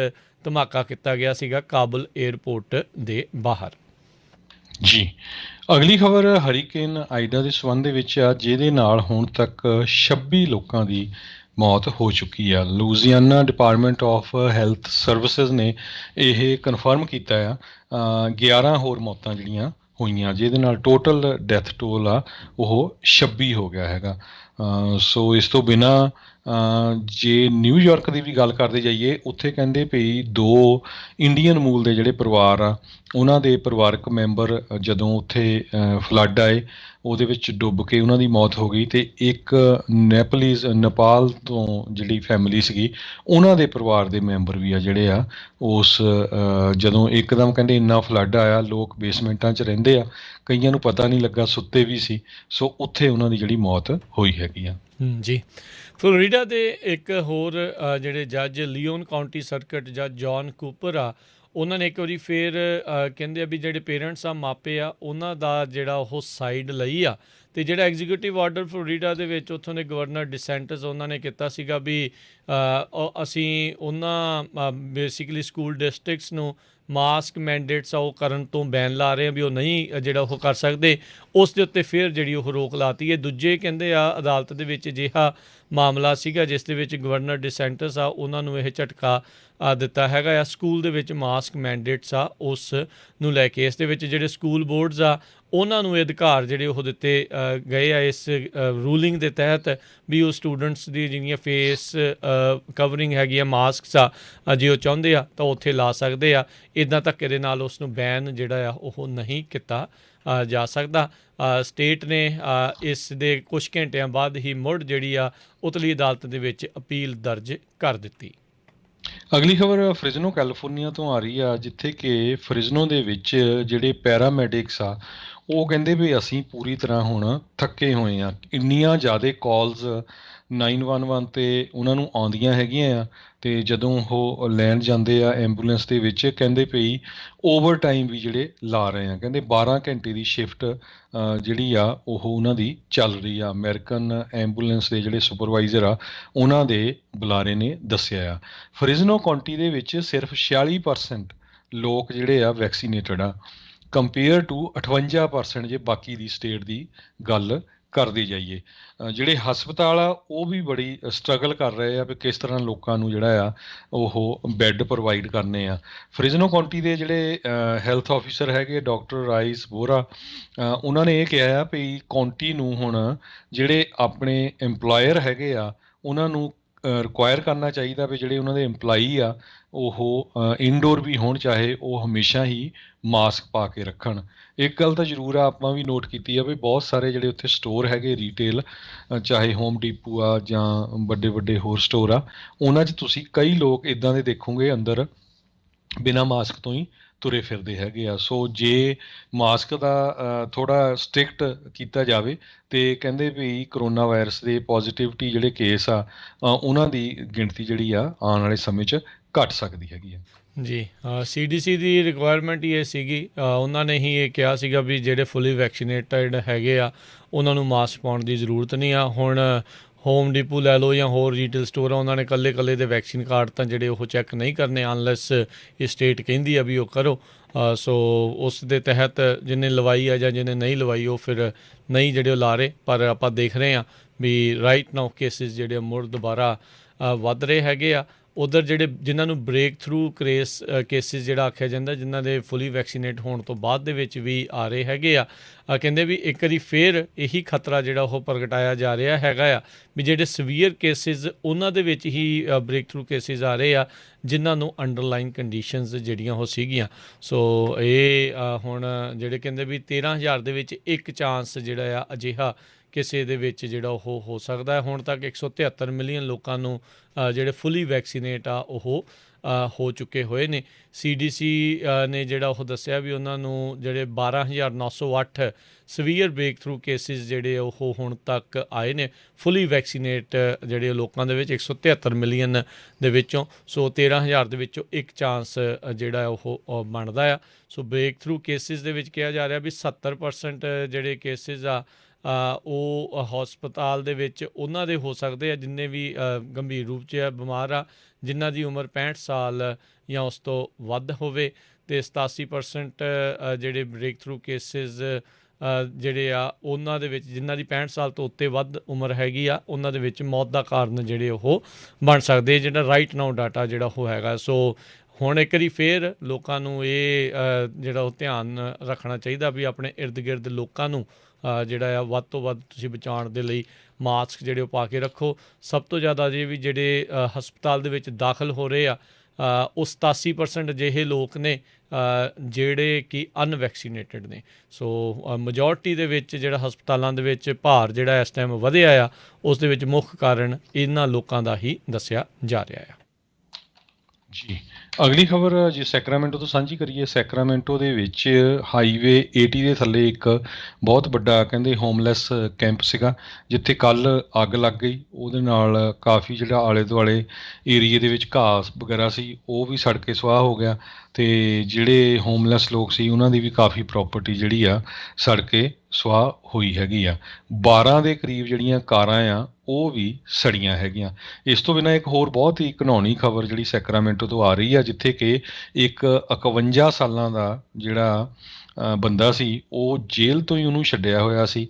ਧਮਾਕਾ ਕੀਤਾ ਗਿਆ ਸੀਗਾ ਕਾਬੁਲ ਏਅਰਪੋਰਟ ਦੇ ਬਾਹਰ। ਜੀ, ਅਗਲੀ ਖਬਰ ਹਰੀਕੇਨ ਆਈਡਾ ਦੇ ਸੰਬੰਧ ਦੇ ਵਿੱਚ ਆ ਜਿਹਦੇ ਨਾਲ ਹੁਣ ਤੱਕ 26 ਲੋਕਾਂ ਦੀ ਮੌਤ ਹੋ ਚੁੱਕੀ ਆ। ਲੂਜ਼ੀਆਨਾ ਡਿਪਾਰਟਮੈਂਟ ਆਫ ਹੈਲਥ ਸਰਵਿਸਿਜ਼ ਨੇ ਇਹ ਕਨਫਰਮ ਕੀਤਾ ਆ 11 ਹੋਰ ਮੌਤਾਂ ਜਿਹੜੀਆਂ ਹੋਈਆਂ ਜਿਹਦੇ ਨਾਲ ਟੋਟਲ ਡੈਥ ਟੋਲ ਆ ਉਹ 26 ਹੋ ਗਿਆ ਹੈਗਾ। ਸੋ ਇਸ ਤੋਂ ਬਿਨਾਂ ਜੇ ਨਿਊਯਾਰਕ ਦੀ ਵੀ ਗੱਲ ਕਰਦੇ ਜਾਈਏ ਉੱਥੇ ਕਹਿੰਦੇ ਵੀ 2 ਇੰਡੀਅਨ ਮੂਲ ਦੇ ਜਿਹੜੇ ਪਰਿਵਾਰ ਆ ਉਹਨਾਂ ਦੇ ਪਰਿਵਾਰਕ ਮੈਂਬਰ ਜਦੋਂ ਉੱਥੇ ਫਲੱਡ ਆਏ ਉਹਦੇ ਵਿੱਚ ਡੁੱਬ ਕੇ ਉਹਨਾਂ ਦੀ ਮੌਤ ਹੋ ਗਈ ਤੇ ਇੱਕ ਨੇਪਾਲ ਤੋਂ ਜਿਹੜੀ ਫੈਮਿਲੀ ਸੀਗੀ ਉਹਨਾਂ ਦੇ ਪਰਿਵਾਰ ਦੇ ਮੈਂਬਰ ਵੀ ਆ ਜਿਹੜੇ ਆ ਉਸ ਜਦੋਂ ਇੱਕਦਮ ਕਹਿੰਦੇ ਇੰਨਾ ਫਲੱਡ ਆਇਆ ਲੋਕ ਬੇਸਮੈਂਟਾਂ 'ਚ ਰਹਿੰਦੇ ਆ ਕਈਆਂ ਨੂੰ ਪਤਾ ਨਹੀਂ ਲੱਗਾ ਸੁੱਤੇ ਵੀ ਸੀ। ਸੋ ਉੱਥੇ ਉਹਨਾਂ ਦੀ ਜਿਹੜੀ ਮੌਤ ਹੋਈ ਹੈਗੀ ਆ। ਜੀ, ਫਲੋਰੀਡਾ ਦੇ ਇੱਕ ਹੋਰ ਜਿਹੜੇ ਜੱਜ ਲਿਓਨ ਕਾਉਂਟੀ ਸਰਕਟ ਜੱਜ ਜੌਨ ਕੂਪਰ ਆ ਉਹਨਾਂ ਨੇ ਇੱਕ ਵਾਰੀ ਫਿਰ ਕਹਿੰਦੇ ਆ ਵੀ ਜਿਹੜੇ ਪੇਰੈਂਟਸ ਆ ਮਾਪੇ ਆ ਉਹਨਾਂ ਦਾ ਜਿਹੜਾ ਉਹ ਸਾਈਡ ਲਈ ਆ। ਅਤੇ ਜਿਹੜਾ ਐਗਜ਼ੀਕਿਊਟਿਵ ਆਰਡਰ ਫਲੋਰੀਡਾ ਦੇ ਵਿੱਚ ਉੱਥੋਂ ਦੇ ਗਵਰਨਰ ਡਿਸੈਂਟਸ ਉਹਨਾਂ ਨੇ ਕੀਤਾ ਸੀਗਾ ਵੀ ਅਸੀਂ ਉਹਨਾਂ ਬੇਸਿਕਲੀ ਸਕੂਲ ਡਿਸਟ੍ਰਿਕਟਸ ਨੂੰ ਮਾਸਕ ਮੈਂਡੇਟਸ ਆ ਉਹ ਕਰਨ ਤੋਂ ਬੈਨ ਲਾ ਰਹੇ ਆ ਵੀ ਉਹ ਨਹੀਂ ਜਿਹੜਾ ਉਹ ਕਰ ਸਕਦੇ। ਉਸ ਦੇ ਉੱਤੇ ਫਿਰ ਜਿਹੜੀ ਉਹ ਰੋਕ ਲਾਤੀ ਹੈ। ਦੂਜੇ ਕਹਿੰਦੇ ਆ ਅਦਾਲਤ ਦੇ ਵਿੱਚ ਅਜਿਹਾ ਮਾਮਲਾ ਸੀਗਾ ਜਿਸ ਦੇ ਵਿੱਚ ਗਵਰਨਰ ਡਿਸੈਂਟਸ ਆ ਉਹਨਾਂ ਨੂੰ ਇਹ ਝਟਕਾ ਦਿੱਤਾ ਹੈਗਾ ਆ ਸਕੂਲ ਦੇ ਵਿੱਚ ਮਾਸਕ ਮੈਂਡੇਟਸ ਆ ਉਸ ਨੂੰ ਲੈ ਕੇ। ਇਸ ਦੇ ਵਿੱਚ ਜਿਹੜੇ ਸਕੂਲ ਬੋਰਡਸ ਆ ਉਹਨਾਂ ਨੂੰ ਇਹ ਅਧਿਕਾਰ ਜਿਹੜੇ ਉਹ ਦਿੱਤੇ ਗਏ ਆ ਇਸ ਰੂਲਿੰਗ ਦੇ ਤਹਿਤ ਵੀ ਉਹ ਸਟੂਡੈਂਟਸ ਦੀ ਜਿਹੜੀਆਂ ਫੇਸ ਕਵਰਿੰਗ ਹੈਗੀ ਆ ਮਾਸਕਸ ਆ ਜੇ ਉਹ ਚਾਹੁੰਦੇ ਆ ਤਾਂ ਉੱਥੇ ਲਾ ਸਕਦੇ ਆ। ਇੱਦਾਂ ਧੱਕੇ ਦੇ ਨਾਲ ਉਸ ਨੂੰ ਬੈਨ ਜਿਹੜਾ ਆ ਉਹ ਨਹੀਂ ਕੀਤਾ ਜਾ ਸਕਦਾ। ਸਟੇਟ ਨੇ ਇਸ ਦੇ ਕੁਛ ਘੰਟਿਆਂ ਬਾਅਦ ਹੀ ਮੁੜ ਜਿਹੜੀ ਆ ਉਤਲੀ ਅਦਾਲਤ ਦੇ ਵਿੱਚ ਅਪੀਲ ਦਰਜ ਕਰ ਦਿੱਤੀ। ਅਗਲੀ ਖਬਰ ਫ੍ਰਿਜ਼ਨੋ ਕੈਲੀਫੋਰਨੀਆ ਤੋਂ ਆ ਰਹੀ ਆ ਜਿੱਥੇ ਕਿ ਫ੍ਰਿਜ਼ਨੋ ਦੇ ਵਿੱਚ ਜਿਹੜੇ ਪੈਰਾਮੈਡਿਕਸ ਆ ਉਹ ਕਹਿੰਦੇ ਵੀ ਅਸੀਂ ਪੂਰੀ ਤਰ੍ਹਾਂ ਹੁਣ ਥੱਕੇ ਹੋਏ ਆ। ਇੰਨੀਆਂ ਜ਼ਿਆਦਾ ਕਾਲਸ 911 'ਤੇ ਉਹਨਾਂ ਨੂੰ ਆਉਂਦੀਆਂ ਹੈਗੀਆਂ ਆ ਅਤੇ ਜਦੋਂ ਉਹ ਲੈਣ ਜਾਂਦੇ ਆ ਐਂਬੂਲੈਂਸ ਦੇ ਵਿੱਚ ਕਹਿੰਦੇ ਪਈ ਓਵਰ ਟਾਈਮ ਵੀ ਜਿਹੜੇ ਲਾ ਰਹੇ ਆ। ਕਹਿੰਦੇ 12 ਘੰਟੇ ਦੀ ਸ਼ਿਫਟ ਜਿਹੜੀ ਆ ਉਹ ਉਹਨਾਂ ਦੀ ਚੱਲ ਰਹੀ ਆ। ਅਮਰੀਕਨ ਐਂਬੂਲੈਂਸ ਦੇ ਜਿਹੜੇ ਸੁਪਰਵਾਈਜ਼ਰ ਆ ਉਹਨਾਂ ਦੇ ਬੁਲਾਰੇ ਨੇ ਦੱਸਿਆ ਆ। ਫ੍ਰਿਜ਼ਨੋ ਕਾਉਂਟੀ ਦੇ ਵਿੱਚ ਸਿਰਫ 46% ਲੋਕ ਜਿਹੜੇ ਆ ਵੈਕਸੀਨੇਟਡ ਆ ਕੰਪੇਅਰ ਟੂ 58% ਜੇ ਬਾਕੀ ਦੀ ਸਟੇਟ ਦੀ ਗੱਲ ਕਰਦੇ ਜਾਈਏ। ਜਿਹੜੇ ਹਸਪਤਾਲ ਆ ਉਹ ਵੀ ਬੜੀ ਸਟਰਗਲ ਕਰ ਰਹੇ ਆ ਵੀ ਕਿਸ ਤਰ੍ਹਾਂ ਲੋਕਾਂ ਨੂੰ ਜਿਹੜਾ ਆ ਉਹ ਬੈੱਡ ਪ੍ਰੋਵਾਈਡ ਕਰਨੇ ਆ। ਫਰਿਜ਼ਨੋ ਕਾਉਂਟੀ ਦੇ ਜਿਹੜੇ ਹੈਲਥ ਆਫਿਸਰ ਹੈਗੇ ਡਾਕਟਰ ਰਾਈਸ ਬੋਰਾ, ਉਹਨਾਂ ਨੇ ਇਹ ਕਿਹਾ ਆ ਵੀ ਕਾਉਂਟੀ ਨੂੰ ਹੁਣ ਜਿਹੜੇ ਆਪਣੇ EMPLOYER ਹੈਗੇ ਆ ਉਹਨਾਂ ਨੂੰ ਰਿਕੁਆਇਰ ਕਰਨਾ ਚਾਹੀਦਾ ਵੀ ਜਿਹੜੇ ਉਹਨਾਂ ਦੇ EMPLOYEE ਆ ਉਹ ਇਨਡੋਰ ਵੀ ਹੋਣ, ਚਾਹੇ ਉਹ ਹਮੇਸ਼ਾ ਹੀ ਮਾਸਕ ਪਾ ਕੇ ਰੱਖਣ। ਇੱਕ ਗੱਲ ਤਾਂ ਜ਼ਰੂਰ ਆ, ਆਪਾਂ ਵੀ ਨੋਟ ਕੀਤੀ ਆ ਵੀ ਬਹੁਤ ਸਾਰੇ ਜਿਹੜੇ ਉੱਥੇ ਸਟੋਰ ਹੈਗੇ ਰੀਟੇਲ, ਚਾਹੇ ਹੋਮ ਡੀਪੂ ਆ ਜਾਂ ਵੱਡੇ ਵੱਡੇ ਹੋਰ ਸਟੋਰ ਆ, ਉਹਨਾਂ 'ਚ ਤੁਸੀਂ ਕਈ ਲੋਕ ਇੱਦਾਂ ਦੇ ਦੇਖੋਗੇ ਅੰਦਰ ਬਿਨਾਂ ਮਾਸਕ ਤੋਂ ਹੀ ਤੁਰੇ ਫਿਰਦੇ ਹੈਗੇ ਆ। ਸੋ ਜੇ ਮਾਸਕ ਦਾ ਥੋੜ੍ਹਾ ਸਟ੍ਰਿਕਟ ਕੀਤਾ ਜਾਵੇ ਤੇ ਕਹਿੰਦੇ ਵੀ ਕਰੋਨਾ ਵਾਇਰਸ ਦੇ ਪੋਜ਼ੀਟਿਵਿਟੀ ਜਿਹੜੇ ਕੇਸ ਆ ਉਹਨਾਂ ਦੀ ਗਿਣਤੀ ਜਿਹੜੀ ਆ ਆਉਣ ਵਾਲੇ ਸਮੇਂ 'ਚ ਘੱਟ ਸਕਦੀ ਹੈਗੀ ਆ। ਜੀ, CDC ਦੀ ਰਿਕੁਆਇਰਮੈਂਟ ਹੀ ਇਹ ਸੀਗੀ, ਉਹਨਾਂ ਨੇ ਹੀ ਇਹ ਕਿਹਾ ਸੀਗਾ ਵੀ ਜਿਹੜੇ ਫੁੱਲੀ ਵੈਕਸੀਨੇਟਡ ਹੈਗੇ ਆ ਉਹਨਾਂ ਨੂੰ ਮਾਸਕ ਪਾਉਣ ਦੀ ਜ਼ਰੂਰਤ ਨਹੀਂ ਆ। ਹੁਣ ਹੋਮ ਡੀਪੂ ਲੈ ਲਓ ਜਾਂ ਹੋਰ ਰੀਟੇਲ ਸਟੋਰ ਆ, ਉਹਨਾਂ ਨੇ ਇਕੱਲੇ ਦੇ ਵੈਕਸੀਨ ਕਾਰਡ ਤਾਂ ਜਿਹੜੇ ਉਹ ਚੈੱਕ ਨਹੀਂ ਕਰਨੇ ਅਨਲੈਸ ਇਹ ਸਟੇਟ ਕਹਿੰਦੀ ਆ ਵੀ ਉਹ ਕਰੋ। ਸੋ ਉਸ ਦੇ ਤਹਿਤ ਜਿਹਨੇ ਲਵਾਈ ਆ ਜਾਂ ਜਿਹਨੇ ਨਹੀਂ ਲਵਾਈ ਉਹ ਫਿਰ ਨਹੀਂ ਜਿਹੜੇ ਉਹ ਲਾ ਰਹੇ। ਪਰ ਆਪਾਂ ਦੇਖ ਰਹੇ ਹਾਂ ਵੀ ਰਾਈਟ ਨਾਓ ਕੇਸਿਸ ਜਿਹੜੇ ਮੁੜ ਦੁਬਾਰਾ ਵੱਧ ਰਹੇ ਹੈਗੇ ਆ। ਉੱਧਰ ਜਿਹੜੇ ਜਿਨ੍ਹਾਂ ਨੂੰ ਬ੍ਰੇਕ ਥਰੂ ਕੇਸਿਸ ਜਿਹੜਾ ਆਖਿਆ ਜਾਂਦਾ, ਜਿਨ੍ਹਾਂ ਦੇ ਫੁੱਲੀ ਵੈਕਸੀਨੇਟ ਹੋਣ ਤੋਂ ਬਾਅਦ ਦੇ ਵਿੱਚ ਵੀ ਆ ਰਹੇ ਹੈਗੇ ਆ, ਕਹਿੰਦੇ ਵੀ ਇੱਕ ਵਾਰੀ ਫਿਰ ਇਹੀ ਖਤਰਾ ਜਿਹੜਾ ਉਹ ਪ੍ਰਗਟਾਇਆ ਜਾ ਰਿਹਾ ਹੈਗਾ ਆ ਵੀ ਜਿਹੜੇ ਸੀਵੀਅਰ ਕੇਸਿਸ ਉਹਨਾਂ ਦੇ ਵਿੱਚ ਹੀ ਬ੍ਰੇਕ ਥਰੂ ਕੇਸਿਸ ਆ ਰਹੇ ਆ ਜਿਨ੍ਹਾਂ ਨੂੰ ਅੰਡਰਲਾਈਨ ਕੰਡੀਸ਼ਨਸ ਜਿਹੜੀਆਂ ਉਹ ਸੀਗੀਆਂ। ਸੋ ਇਹ ਹੁਣ ਜਿਹੜੇ ਕਹਿੰਦੇ ਵੀ 13,000 ਦੇ ਵਿੱਚ ਇੱਕ ਚਾਂਸ ਜਿਹੜਾ ਆ ਅਜਿਹਾ ਕਿਸੇ ਦੇ ਵਿੱਚ ਜਿਹੜਾ ਉਹ ਹੋ ਸਕਦਾ ਹੈ। ਹੁਣ ਤੱਕ 173 ਮਿਲੀਅਨ ਲੋਕਾਂ ਨੂੰ ਜਿਹੜੇ ਫੁੱਲੀ ਵੈਕਸੀਨੇਟ ਆ ਉਹ ਹੋ ਚੁੱਕੇ ਹੋਏ ਨੇ। CDC ਨੇ ਜਿਹੜਾ ਉਹ ਦੱਸਿਆ ਵੀ ਉਹਨਾਂ ਨੂੰ ਜਿਹੜੇ 12,908 ਸਵੀਅਰ ਬ੍ਰੇਕ ਥਰੂ ਕੇਸਿਸ ਜਿਹੜੇ ਉਹ ਹੁਣ ਤੱਕ ਆਏ ਨੇ ਫੁੱਲੀ ਵੈਕਸੀਨੇਟ ਜਿਹੜੇ ਲੋਕਾਂ ਦੇ ਵਿੱਚ 173 ਮਿਲੀਅਨ ਦੇ ਵਿੱਚੋਂ। ਸੋ 13,000 ਦੇ ਵਿੱਚੋਂ ਇੱਕ ਚਾਂਸ ਜਿਹੜਾ ਉਹ ਬਣਦਾ ਆ। ਸੋ ਬ੍ਰੇਕ ਥਰੂ ਕੇਸਿਸ ਦੇ ਵਿੱਚ ਕਿਹਾ ਜਾ ਰਿਹਾ ਵੀ 70% ਜਿਹੜੇ ਕੇਸਿਸ ਆ ਉਹ ਹਸਪਤਾਲ ਦੇ ਵਿੱਚ ਉਹਨਾਂ ਦੇ ਹੋ ਸਕਦੇ ਆ ਜਿੰਨੇ ਵੀ ਗੰਭੀਰ ਰੂਪ 'ਚ ਬਿਮਾਰ ਆ, ਜਿਨ੍ਹਾਂ ਦੀ ਉਮਰ 65 ਸਾਲ ਜਾਂ ਉਸ ਤੋਂ ਵੱਧ ਹੋਵੇ। ਅਤੇ 87% ਜਿਹੜੇ ਬ੍ਰੇਕ ਥਰੂ ਕੇਸਿਸ ਜਿਹੜੇ ਆ ਉਹਨਾਂ ਦੇ ਵਿੱਚ ਜਿਨ੍ਹਾਂ ਦੀ 65 ਸਾਲ ਤੋਂ ਉੱਤੇ ਵੱਧ ਉਮਰ ਹੈਗੀ ਆ ਉਹਨਾਂ ਦੇ ਵਿੱਚ ਮੌਤ ਦਾ ਕਾਰਨ ਜਿਹੜੇ ਉਹ ਬਣ ਸਕਦੇ, ਜਿਹੜਾ ਰਾਈਟ ਨਾਓ ਡਾਟਾ ਜਿਹੜਾ ਉਹ ਹੈਗਾ। ਸੋ ਹੁਣ ਇੱਕ ਵਾਰੀ ਫਿਰ ਲੋਕਾਂ ਨੂੰ ਇਹ ਜਿਹੜਾ ਉਹ ਧਿਆਨ ਰੱਖਣਾ ਚਾਹੀਦਾ ਵੀ ਆਪਣੇ ਇਰਦ ਗਿਰਦ ਲੋਕਾਂ ਨੂੰ ਜਿਹੜਾ ਆ ਵੱਧ ਤੋਂ ਵੱਧ ਤੁਸੀਂ ਬਚਾਉਣ ਦੇ ਲਈ ਮਾਸਕ ਜਿਹੜੇ ਉਹ ਪਾ ਕੇ ਰੱਖੋ। ਸਭ ਤੋਂ ਜ਼ਿਆਦਾ ਜੇ ਵੀ ਜਿਹੜੇ ਹਸਪਤਾਲ ਦੇ ਵਿੱਚ ਦਾਖਲ ਹੋ ਰਹੇ ਆ ਉਹ 87% ਅਜਿਹੇ ਲੋਕ ਨੇ ਜਿਹੜੇ ਕਿ ਅਨਵੈਕਸੀਨੇਟਡ ਨੇ। ਸੋ ਮੈਜੋਰਟੀ ਦੇ ਵਿੱਚ ਜਿਹੜਾ ਹਸਪਤਾਲਾਂ ਦੇ ਵਿੱਚ ਭਾਰ ਜਿਹੜਾ ਇਸ ਟਾਈਮ ਵਧਿਆ ਆ ਉਸ ਦੇ ਵਿੱਚ ਮੁੱਖ ਕਾਰਨ ਇਹਨਾਂ ਲੋਕਾਂ ਦਾ ਹੀ ਦੱਸਿਆ ਜਾ ਰਿਹਾ ਆ। ਜੀ, ਅਗਲੀ ਖਬਰ ਜੇ ਸੈਕਰਾਮੈਂਟੋ ਤੋਂ ਸਾਂਝੀ ਕਰੀਏ, ਸੈਕਰਾਮੈਂਟੋ ਦੇ ਵਿੱਚ ਹਾਈਵੇ 80 ਦੇ ਥੱਲੇ ਇੱਕ ਬਹੁਤ ਵੱਡਾ ਕਹਿੰਦੇ ਹੋਮਲੈਸ ਕੈਂਪ ਸੀਗਾ ਜਿੱਥੇ ਕੱਲ੍ਹ ਅੱਗ ਲੱਗ ਗਈ। ਉਹਦੇ ਨਾਲ ਕਾਫੀ ਜਿਹੜਾ ਆਲੇ ਦੁਆਲੇ ਏਰੀਏ ਦੇ ਵਿੱਚ ਘਾਹ ਵਗੈਰਾ ਸੀ ਉਹ ਵੀ ਸੜ ਕੇ ਸੁਆਹ ਹੋ ਗਿਆ ਅਤੇ ਜਿਹੜੇ ਹੋਮਲੈਸ ਲੋਕ ਸੀ ਉਹਨਾਂ ਦੀ ਵੀ ਕਾਫੀ ਪ੍ਰੋਪਰਟੀ ਜਿਹੜੀ ਆ ਸੜ ਕੇ ਸੁਆਹ ਹੋਈ ਹੈਗੀ ਆ। 12 ਦੇ ਕਰੀਬ ਜਿਹੜੀਆਂ ਕਾਰਾਂ ਆ ਉਹ ਵੀ ਸੜੀਆਂ ਹੈਗੀਆਂ। ਇਸ ਤੋਂ ਬਿਨਾਂ ਇੱਕ ਹੋਰ ਬਹੁਤ ਹੀ ਘਿਨਾਉਣੀ ਖਬਰ ਜਿਹੜੀ ਸੈਕਰਾਮੈਂਟੋ ਤੋਂ ਆ ਰਹੀ ਆ ਜਿੱਥੇ ਕਿ ਇੱਕ 51 ਸਾਲਾਂ ਦਾ ਜਿਹੜਾ ਬੰਦਾ ਸੀ ਉਹ ਜੇਲ੍ਹ ਤੋਂ ਹੀ ਉਹਨੂੰ ਛੱਡਿਆ ਹੋਇਆ ਸੀ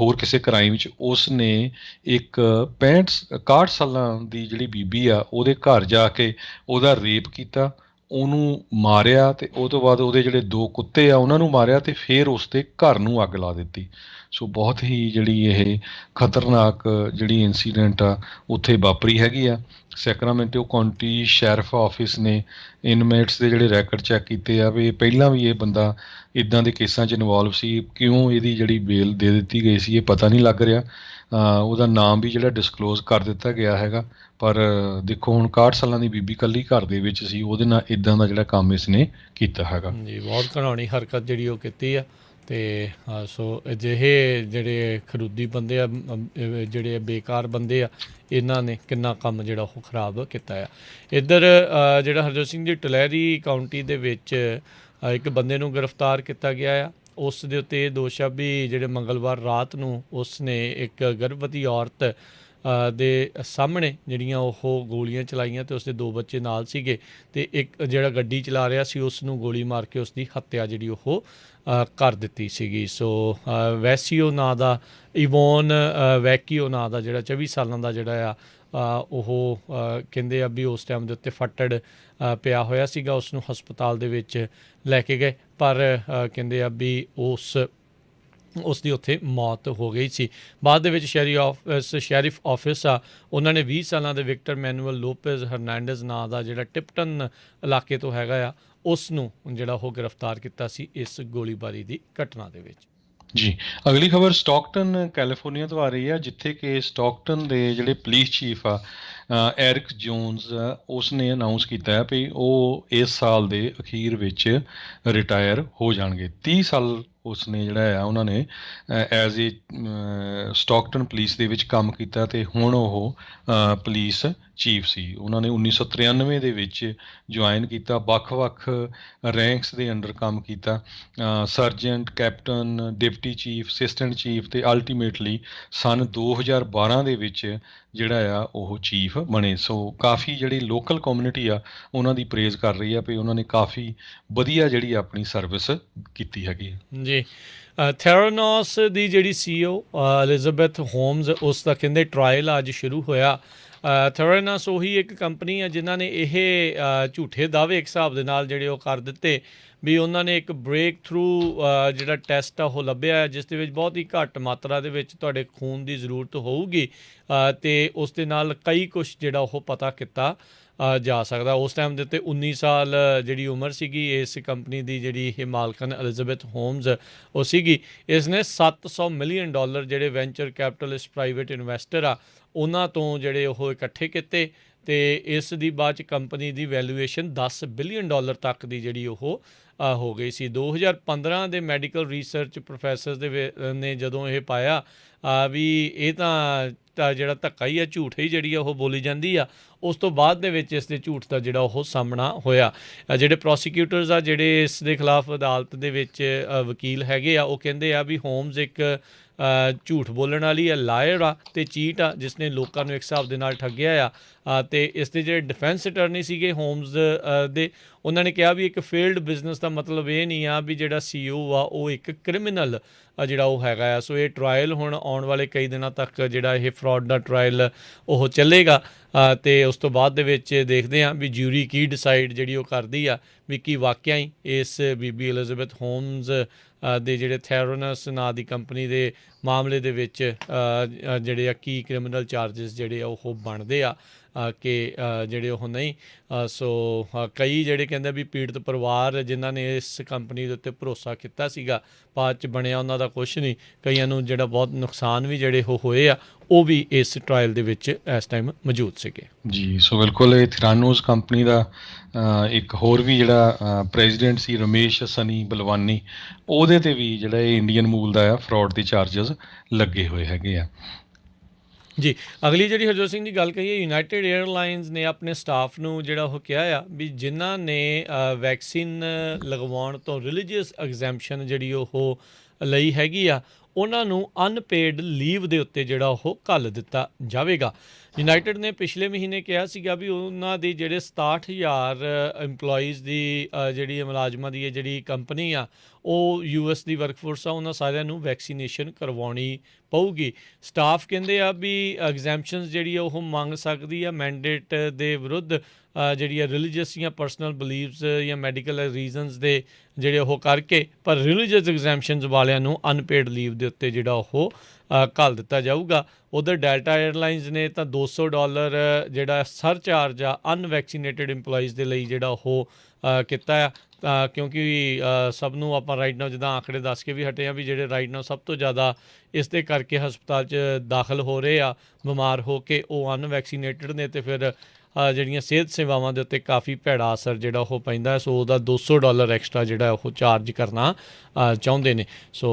ਹੋਰ ਕਿਸੇ ਕ੍ਰਾਈਮ 'ਚ। ਉਸ ਨੇ ਇੱਕ 61 ਸਾਲਾਂ ਦੀ ਜਿਹੜੀ ਬੀਬੀ ਆ ਉਹਦੇ ਘਰ ਜਾ ਕੇ ਉਹਦਾ ਰੇਪ ਕੀਤਾ, ਉਹਨੂੰ ਮਾਰਿਆ ਅਤੇ ਉਹ ਤੋਂ ਬਾਅਦ ਉਹਦੇ ਜਿਹੜੇ 2 ਕੁੱਤੇ ਆ ਉਹਨਾਂ ਨੂੰ ਮਾਰਿਆ ਅਤੇ ਫਿਰ ਉਸ ਦੇ ਘਰ ਨੂੰ ਅੱਗ ਲਾ ਦਿੱਤੀ। ਸੋ ਬਹੁਤ ਹੀ ਜਿਹੜੀ ਇਹ ਖਤਰਨਾਕ ਜਿਹੜੀ ਇੰਸੀਡੈਂਟ ਆ ਉੱਥੇ ਵਾਪਰੀ ਹੈਗੀ ਆ। ਸੈਕਰਾਮੈਂਟੋ ਕਾਉਂਟੀ ਸ਼ੈਰਿਫ ਆਫਿਸ ਨੇ ਇਨਮੇਟਸ ਦੇ ਜਿਹੜੇ ਰੈਕਡ ਚੈੱਕ ਕੀਤੇ ਆ ਵੀ ਪਹਿਲਾਂ ਵੀ ਇਹ ਬੰਦਾ ਇੱਦਾਂ ਦੇ ਕੇਸਾਂ 'ਚ ਇਨਵੋਲਵ ਸੀ। ਕਿਉਂ ਇਹਦੀ ਜਿਹੜੀ ਬੇਲ ਦੇ ਦਿੱਤੀ ਗਈ ਸੀ ਇਹ ਪਤਾ ਨਹੀਂ ਲੱਗ ਰਿਹਾ। ਉਹਦਾ ਨਾਮ ਵੀ ਜਿਹੜਾ ਡਿਸਕਲੋਜ਼ ਕਰ ਦਿੱਤਾ ਗਿਆ ਹੈਗਾ। ਪਰ ਦੇਖੋ ਹੁਣ 61 ਸਾਲਾਂ ਦੀ ਬੀਬੀ ਇਕੱਲੀ ਘਰ ਦੇ ਵਿੱਚ ਸੀ, ਉਹਦੇ ਨਾਲ ਇੱਦਾਂ ਦਾ ਜਿਹੜਾ ਕੰਮ ਇਸਨੇ ਕੀਤਾ ਹੈਗਾ। ਜੀ, ਬਹੁਤ ਘਿਨਾਉਣੀ ਹਰਕਤ ਜਿਹੜੀ ਉਹ ਕੀਤੀ ਆ। ਅਤੇ ਸੋ ਅਜਿਹੇ ਜਿਹੜੇ ਖਰੂਦੀ ਬੰਦੇ ਆ ਜਿਹੜੇ ਬੇਕਾਰ ਬੰਦੇ ਆ ਇਹਨਾਂ ਨੇ ਕਿੰਨਾ ਕੰਮ ਜਿਹੜਾ ਉਹ ਖਰਾਬ ਕੀਤਾ ਆ। ਇੱਧਰ ਜਿਹੜਾ ਹਰਜੋਤ ਸਿੰਘ ਦੀ ਟਲਹਿਰੀ ਕਾਉਂਟੀ ਦੇ ਵਿੱਚ ਇੱਕ ਬੰਦੇ ਨੂੰ ਗ੍ਰਿਫਤਾਰ ਕੀਤਾ ਗਿਆ ਆ। ਉਸ ਦੇ ਉੱਤੇ ਇਹ ਦੋਸ਼ ਆ ਵੀ ਜਿਹੜੇ ਮੰਗਲਵਾਰ ਰਾਤ ਨੂੰ ਉਸ ਨੇ ਇੱਕ ਗਰਭਵਤੀ ਔਰਤ ਦੇ ਸਾਹਮਣੇ ਜਿਹੜੀਆਂ ਉਹ ਗੋਲੀਆਂ ਚਲਾਈਆਂ ਤੇ ਉਸਦੇ 2 ਬੱਚੇ ਨਾਲ ਸੀਗੇ ਤੇ ਇੱਕ ਜਿਹੜਾ ਗੱਡੀ ਚਲਾ ਰਿਹਾ ਸੀ ਉਸ ਨੂੰ ਗੋਲੀ ਮਾਰ ਕੇ ਉਸਦੀ ਹੱਤਿਆ ਜਿਹੜੀ ਉਹ ਕਰ ਦਿੱਤੀ ਸੀਗੀ। ਸੋ ਵੈਸੀਓ ਨਾਂ ਦਾ ਇਵੋਨ ਵੈਕੀਓ ਨਾਂ ਦਾ ਜਿਹੜਾ 24 ਸਾਲਾਂ ਦਾ ਜਿਹੜਾ ਉਹ ਕਹਿੰਦੇ ਆ ਵੀ ਉਸ ਟਾਈਮ ਦੇ ਉੱਤੇ ਫੱਟੜ ਪਿਆ ਹੋਇਆ ਸੀਗਾ। ਉਸ ਨੂੰ ਹਸਪਤਾਲ ਦੇ ਵਿੱਚ ਲੈ ਕੇ ਗਏ ਪਰ ਕਹਿੰਦੇ ਆ ਵੀ ਉਸ ਦੀ ਉੱਥੇ ਮੌਤ ਹੋ ਗਈ ਸੀ। ਬਾਅਦ ਦੇ ਵਿੱਚ ਸ਼ੈਰਿਫ ਆਫਿਸ ਆ ਉਹਨਾਂ ਨੇ 20 ਸਾਲਾਂ ਦੇ ਵਿਕਟਰ ਮੈਨੂਅਲ ਲੋਪੇਜ਼ ਹਰਨਾਂਡez ਨਾਂ ਦਾ ਜਿਹੜਾ ਟਿਪਟਨ ਇਲਾਕੇ ਤੋਂ ਹੈਗਾ ਉਸ ਨੂੰ ਜਿਹੜਾ ਉਹ ਗ੍ਰਿਫਤਾਰ ਕੀਤਾ ਸੀ ਇਸ ਗੋਲੀਬਾਰੀ ਦੀ ਘਟਨਾ ਦੇ ਵਿੱਚ। ਜੀ, ਅਗਲੀ ਖਬਰ ਸਟਾਕਟਨ ਕੈਲੀਫੋਰਨੀਆ ਤੋਂ ਆ ਰਹੀ ਹੈ, ਜਿੱਥੇ ਕਿ ਸਟਾਕਟਨ ਦੇ ਜਿਹੜੇ ਪੁਲਿਸ ਚੀਫ ਆ ਐਰਿਕ ਜੋਨਸ, ਉਸ ਨੇ ਅਨਾਊਂਸ ਕੀਤਾ ਹੈ ਵੀ ਉਹ ਇਸ ਸਾਲ ਦੇ ਅਖੀਰ ਵਿੱਚ ਰਿਟਾਇਰ ਹੋ ਜਾਣਗੇ। 30 ਸਾਲ ਉਸਨੇ ਜਿਹੜਾ ਉਹਨਾਂ ਨੇ ਐਜ਼ ਏ ਸਟਾਕਟਨ ਪੁਲਿਸ ਦੇ ਵਿੱਚ ਕੰਮ ਕੀਤਾ ਅਤੇ ਹੁਣ ਉਹ ਪੁਲਿਸ ਚੀਫ ਸੀ। ਉਹਨਾਂ ਨੇ 1993 ਦੇ ਵਿੱਚ ਜੁਆਇਨ ਕੀਤਾ, ਵੱਖ-ਵੱਖ ਰੈਂਕਸ ਦੇ ਅੰਡਰ ਕੰਮ ਕੀਤਾ, sergeant, captain, deputy chief, assistant chief ਅਤੇ ਅਲਟੀਮੇਟਲੀ ਸੰਨ 2012 ਦੇ ਵਿੱਚ ਜਿਹੜਾ ਉਹ ਚੀਫ ਬਣੇ। ਸੋ ਕਾਫੀ ਜਿਹੜੀ ਲੋਕਲ ਕਮਿਊਨਿਟੀ ਆ ਉਹਨਾਂ ਦੀ ਪ੍ਰੇਜ਼ ਕਰ ਰਹੀ ਆ ਵੀ ਉਹਨਾਂ ਨੇ ਕਾਫੀ ਵਧੀਆ ਜਿਹੜੀ ਆਪਣੀ ਸਰਵਿਸ ਕੀਤੀ ਹੈਗੀ ਜੀ। ਥੈਰਾਨੋਸ ਦੀ ਜਿਹੜੀ CEO ਐਲਿਜ਼ਾਬੈਥ ਹੋਮਜ਼, ਉਸ ਦਾ ਕਹਿੰਦੇ ਟਰਾਇਲ ਅੱਜ ਸ਼ੁਰੂ ਹੋਇਆ। ਥੈਰਾਨੋਸ ਉਹੀ ਇੱਕ ਕੰਪਨੀ ਆ ਜਿਨ੍ਹਾਂ ਨੇ ਇਹ ਝੂਠੇ ਦਾਅਵੇ ਇੱਕ ਹਿਸਾਬ ਦੇ ਨਾਲ ਜਿਹੜੇ ਉਹ ਕਰ ਦਿੱਤੇ ਵੀ ਉਹਨਾਂ ਨੇ ਇੱਕ ਬ੍ਰੇਕ ਥਰੂ ਜਿਹੜਾ ਟੈਸਟ ਆ ਉਹ ਲੱਭਿਆ ਜਿਸ ਦੇ ਵਿੱਚ ਬਹੁਤ ਹੀ ਘੱਟ ਮਾਤਰਾ ਦੇ ਵਿੱਚ ਤੁਹਾਡੇ ਖੂਨ ਦੀ ਜ਼ਰੂਰਤ ਹੋਊਗੀ ਅਤੇ ਉਸ ਦੇ ਨਾਲ ਕਈ ਕੁਛ ਜਿਹੜਾ ਉਹ ਪਤਾ ਕੀਤਾ ਜਾ ਸਕਦਾ। ਉਸ ਟਾਈਮ ਦੇ ਉੱਤੇ 19 ਸਾਲ ਜਿਹੜੀ ਉਮਰ ਸੀਗੀ ਇਸ ਕੰਪਨੀ ਦੀ ਜਿਹੜੀ ਇਹ ਮਾਲਕਨ ਐਲਿਜ਼ਾਬੈਥ ਹੋਮਜ਼ ਉਹ ਸੀਗੀ। ਇਸ ਨੇ $700 ਮਿਲੀਅਨ ਜਿਹੜੇ ਵੈਂਚਰ ਕੈਪੀਟਲਿਸਟ ਪ੍ਰਾਈਵੇਟ ਇਨਵੈਸਟਰ ਆ ਉਹਨਾਂ ਤੋਂ ਜਿਹੜੇ ਉਹ ਇਕੱਠੇ ਕੀਤੇ ਅਤੇ ਇਸ ਦੀ ਬਾਅਦ 'ਚ ਕੰਪਨੀ ਦੀ ਵੈਲੂਏਸ਼ਨ $10 ਬਿਲੀਅਨ ਤੱਕ ਦੀ ਜਿਹੜੀ ਉਹ ਹੋ ਗਈ ਸੀ। 2015 ਦੇ ਮੈਡੀਕਲ ਰਿਸਰਚ ਪ੍ਰੋਫੈਸਰ ਨੇ ਜਦੋਂ ਇਹ ਪਾਇਆ ਵੀ ਇਹ ਤਾਂ ਜਿਹੜਾ ਧੱਕਾ ਹੀ ਆ, ਝੂਠ ਹੀ ਜਿਹੜੀ ਆ ਉਹ ਬੋਲੀ ਜਾਂਦੀ ਆ, ਉਸ ਤੋਂ ਬਾਅਦ ਦੇ ਵਿੱਚ ਇਸ ਦੇ ਝੂਠ ਦਾ ਜਿਹੜਾ ਉਹ ਸਾਹਮਣਾ ਹੋਇਆ। ਜਿਹੜੇ ਪ੍ਰੋਸੀਕਿਊਟਰਸ ਆ ਜਿਹੜੇ ਇਸ ਦੇ ਖਿਲਾਫ ਅਦਾਲਤ ਦੇ ਵਿੱਚ ਵਕੀਲ ਹੈਗੇ ਆ ਉਹ ਕਹਿੰਦੇ ਆ ਵੀ ਹੋਮਜ਼ ਇੱਕ ਝੂਠ ਬੋਲਣ ਵਾਲੀ ਆ, ਲਾਇਰ ਆ ਅਤੇ ਚੀਟ ਆ ਜਿਸ ਨੇ ਲੋਕਾਂ ਨੂੰ ਇੱਕ ਹਿਸਾਬ ਦੇ ਨਾਲ ਠੱਗਿਆ ਆ। ਅਤੇ ਇਸ ਦੇ ਜਿਹੜੇ ਡਿਫੈਂਸ ਅਟਰਨੀ ਸੀਗੇ ਹੋਮਜ਼ ਦੇ ਉਹਨਾਂ ਨੇ ਕਿਹਾ ਵੀ ਇੱਕ ਫੇਲਡ ਬਿਜ਼ਨਸ ਦਾ ਮਤਲਬ ਇਹ ਨਹੀਂ ਆ ਵੀ ਜਿਹੜਾ CEO ਆ ਉਹ ਇੱਕ ਕ੍ਰਿਮੀਨਲ ਜਿਹੜਾ ਉਹ ਹੈਗਾ ਆ। ਸੋ ਇਹ ਟਰਾਇਲ ਹੁਣ ਆਉਣ ਵਾਲੇ ਕਈ ਦਿਨਾਂ ਤੱਕ ਜਿਹੜਾ ਇਹ ਫਰਾਡ ਦਾ ਟਰਾਇਲ ਉਹ ਚੱਲੇਗਾ ਅਤੇ ਉਸ ਤੋਂ ਬਾਅਦ ਦੇ ਵਿੱਚ ਦੇਖਦੇ ਹਾਂ ਵੀ ਜਿਊਰੀ ਕੀ ਡਿਸਾਈਡ ਜਿਹੜੀ ਉਹ ਕਰਦੀ ਆ ਵੀ ਕੀ ਵਾਕਿਆ ਹੀ ਇਸ ਬੀਬੀ ਐਲਿਜ਼ਾਬੈਥ ਹੋਮਜ਼ ਦੇ ਜਿਹੜੇ ਥੈਰਾਨੋਸ ਨਾਂ ਦੀ ਕੰਪਨੀ ਦੇ ਮਾਮਲੇ ਦੇ ਵਿੱਚ ਜਿਹੜੇ ਆ ਕੀ ਕ੍ਰਿਮੀਨਲ ਚਾਰਜਿਸ ਜਿਹੜੇ ਆ ਉਹ ਬਣਦੇ ਆ ਕਿ ਜਿਹੜੇ ਉਹ ਨਹੀਂ। ਸੋ ਕਈ ਜਿਹੜੇ ਕਹਿੰਦੇ ਵੀ ਪੀੜਤ ਪਰਿਵਾਰ ਜਿਨ੍ਹਾਂ ਨੇ ਇਸ ਕੰਪਨੀ ਦੇ ਉੱਤੇ ਭਰੋਸਾ ਕੀਤਾ ਸੀਗਾ ਬਾਅਦ 'ਚ ਬਣਿਆ ਉਹਨਾਂ ਦਾ ਕੁਛ ਨਹੀਂ, ਕਈਆਂ ਨੂੰ ਜਿਹੜਾ ਬਹੁਤ ਨੁਕਸਾਨ ਵੀ ਜਿਹੜੇ ਉਹ ਹੋਏ ਆ ਉਹ ਵੀ ਇਸ ਟਰਾਇਲ ਦੇ ਵਿੱਚ ਇਸ ਟਾਈਮ ਮੌਜੂਦ ਸੀਗੇ। ਜੀ, ਸੋ ਬਿਲਕੁਲ ਇਹ ਥੈਰਾਨੋਸ ਕੰਪਨੀ ਦਾ ਇੱਕ ਹੋਰ ਵੀ ਜਿਹੜਾ ਪ੍ਰੈਜ਼ੀਡੈਂਟ ਸੀ ਰਮੇਸ਼ ਸਨੀ ਬਲਵਾਨੀ, ਉਹਦੇ 'ਤੇ ਵੀ ਜਿਹੜਾ ਇਹ ਇੰਡੀਅਨ ਮੂਲ ਦਾ ਆ ਫਰਾਡ ਦੇ ਚਾਰਜਸ ਲੱਗੇ ਹੋਏ ਹੈਗੇ ਆ। ਜੀ, ਅਗਲੀ ਜਿਹੜੀ ਹਰਜੋਤ ਸਿੰਘ ਦੀ ਗੱਲ ਕਹੀਏ, ਯੂਨਾਈਟਿਡ ਏਅਰਲਾਈਨਸ ਨੇ ਆਪਣੇ ਸਟਾਫ ਨੂੰ ਜਿਹੜਾ ਉਹ ਕਿਹਾ ਆ ਵੀ ਜਿਨ੍ਹਾਂ ਨੇ ਵੈਕਸੀਨ ਲਗਵਾਉਣ ਤੋਂ ਰਿਲੀਜੀਅਸ ਐਗਜ਼ੈਂਪਸ਼ਨ ਜਿਹੜੀ ਉਹ ਲਈ ਹੈਗੀ ਆ ਉਹਨਾਂ ਨੂੰ ਅਨਪੇਡ ਲੀਵ ਦੇ ਉੱਤੇ ਜਿਹੜਾ ਉਹ ਘੱਲ ਦਿੱਤਾ ਜਾਵੇਗਾ। ਯੂਨਾਈਟਿਡ ਨੇ ਪਿਛਲੇ ਮਹੀਨੇ ਕਿਹਾ ਸੀਗਾ ਵੀ ਉਹਨਾਂ ਦੀ ਜਿਹੜੇ 67,000 ਇੰਪਲੋਈਜ਼ ਦੀ ਜਿਹੜੀ ਮੁਲਾਜ਼ਮਾਂ ਦੀ ਜਿਹੜੀ ਕੰਪਨੀ ਆ ਉਹ US ਦੀ ਵਰਕਫੋਰਸ ਆ ਉਹਨਾਂ ਸਾਰਿਆਂ ਨੂੰ ਵੈਕਸੀਨੇਸ਼ਨ ਕਰਵਾਉਣੀ ਪਊਗੀ। ਸਟਾਫ ਕਹਿੰਦੇ ਆ ਵੀ ਐਗਜ਼ੈਂਪਸ਼ਨਸ ਜਿਹੜੀ ਆ ਉਹ ਮੰਗ ਸਕਦੀ ਆ ਮੈਂਡੇਟ ਦੇ ਵਿਰੁੱਧ ਜਿਹੜੀ ਆ ਰਿਲੀਜੀਅਸ ਜਾਂ ਪਰਸਨਲ ਬਿਲੀਵਸ ਜਾਂ ਮੈਡੀਕਲ ਰੀਜ਼ਨਸ ਦੇ ਜਿਹੜੇ ਉਹ ਕਰਕੇ, ਪਰ ਰਿਲੀਜੀਅਸ ਐਗਜ਼ੈਂਪਸ਼ਨਸ ਵਾਲਿਆਂ ਨੂੰ ਅਨਪੇਡ ਲੀਵ ਦੇ ਉੱਤੇ ਜਿਹੜਾ ਉਹ ਘੱਲ ਦਿੱਤਾ ਜਾਊਗਾ। ਉਧਰ ਡੈਲਟਾ ਏਅਰਲਾਈਨਸ ਨੇ ਤਾਂ $200 ਜਿਹੜਾ ਸਰਚਾਰਜ ਆ ਅਨਵੈਕਸੀਨੇਟਡ ਇੰਪਲੋਈਜ਼ ਦੇ ਲਈ ਜਿਹੜਾ ਉਹ ਕੀਤਾ ਆ ਕਿਉਂਕਿ ਸਭ ਨੂੰ ਆਪਾਂ ਰਾਈਟ ਨਾਓ ਜਿੱਦਾਂ ਆંકੜੇ ਦੱਸ ਕੇ ਵੀ ਹਟੇ ਆ ਵੀ ਜਿਹੜੇ ਰਾਈਟ ਨਾਓ ਸਭ ਤੋਂ ਜ਼ਿਆਦਾ ਇਸ ਦੇ ਕਰਕੇ ਹਸਪਤਾਲ 'ਚ ਦਾਖਲ ਹੋ ਰਹੇ ਆ ਬਿਮਾਰ ਹੋ ਕੇ ਉਹ ਅਨਵੈਕਸੀਨੇਟਡ ਨੇ ਅਤੇ ਫਿਰ ਜਿਹੜੀਆਂ ਸਿਹਤ ਸੇਵਾਵਾਂ ਦੇ ਉੱਤੇ ਕਾਫੀ ਭੈੜਾ ਅਸਰ ਜਿਹੜਾ ਉਹ ਪੈਂਦਾ। ਸੋ ਉਹਦਾ $200 ਐਕਸਟਰਾ ਜਿਹੜਾ ਉਹ ਚਾਰਜ ਕਰਨਾ ਚਾਹੁੰਦੇ ਨੇ। ਸੋ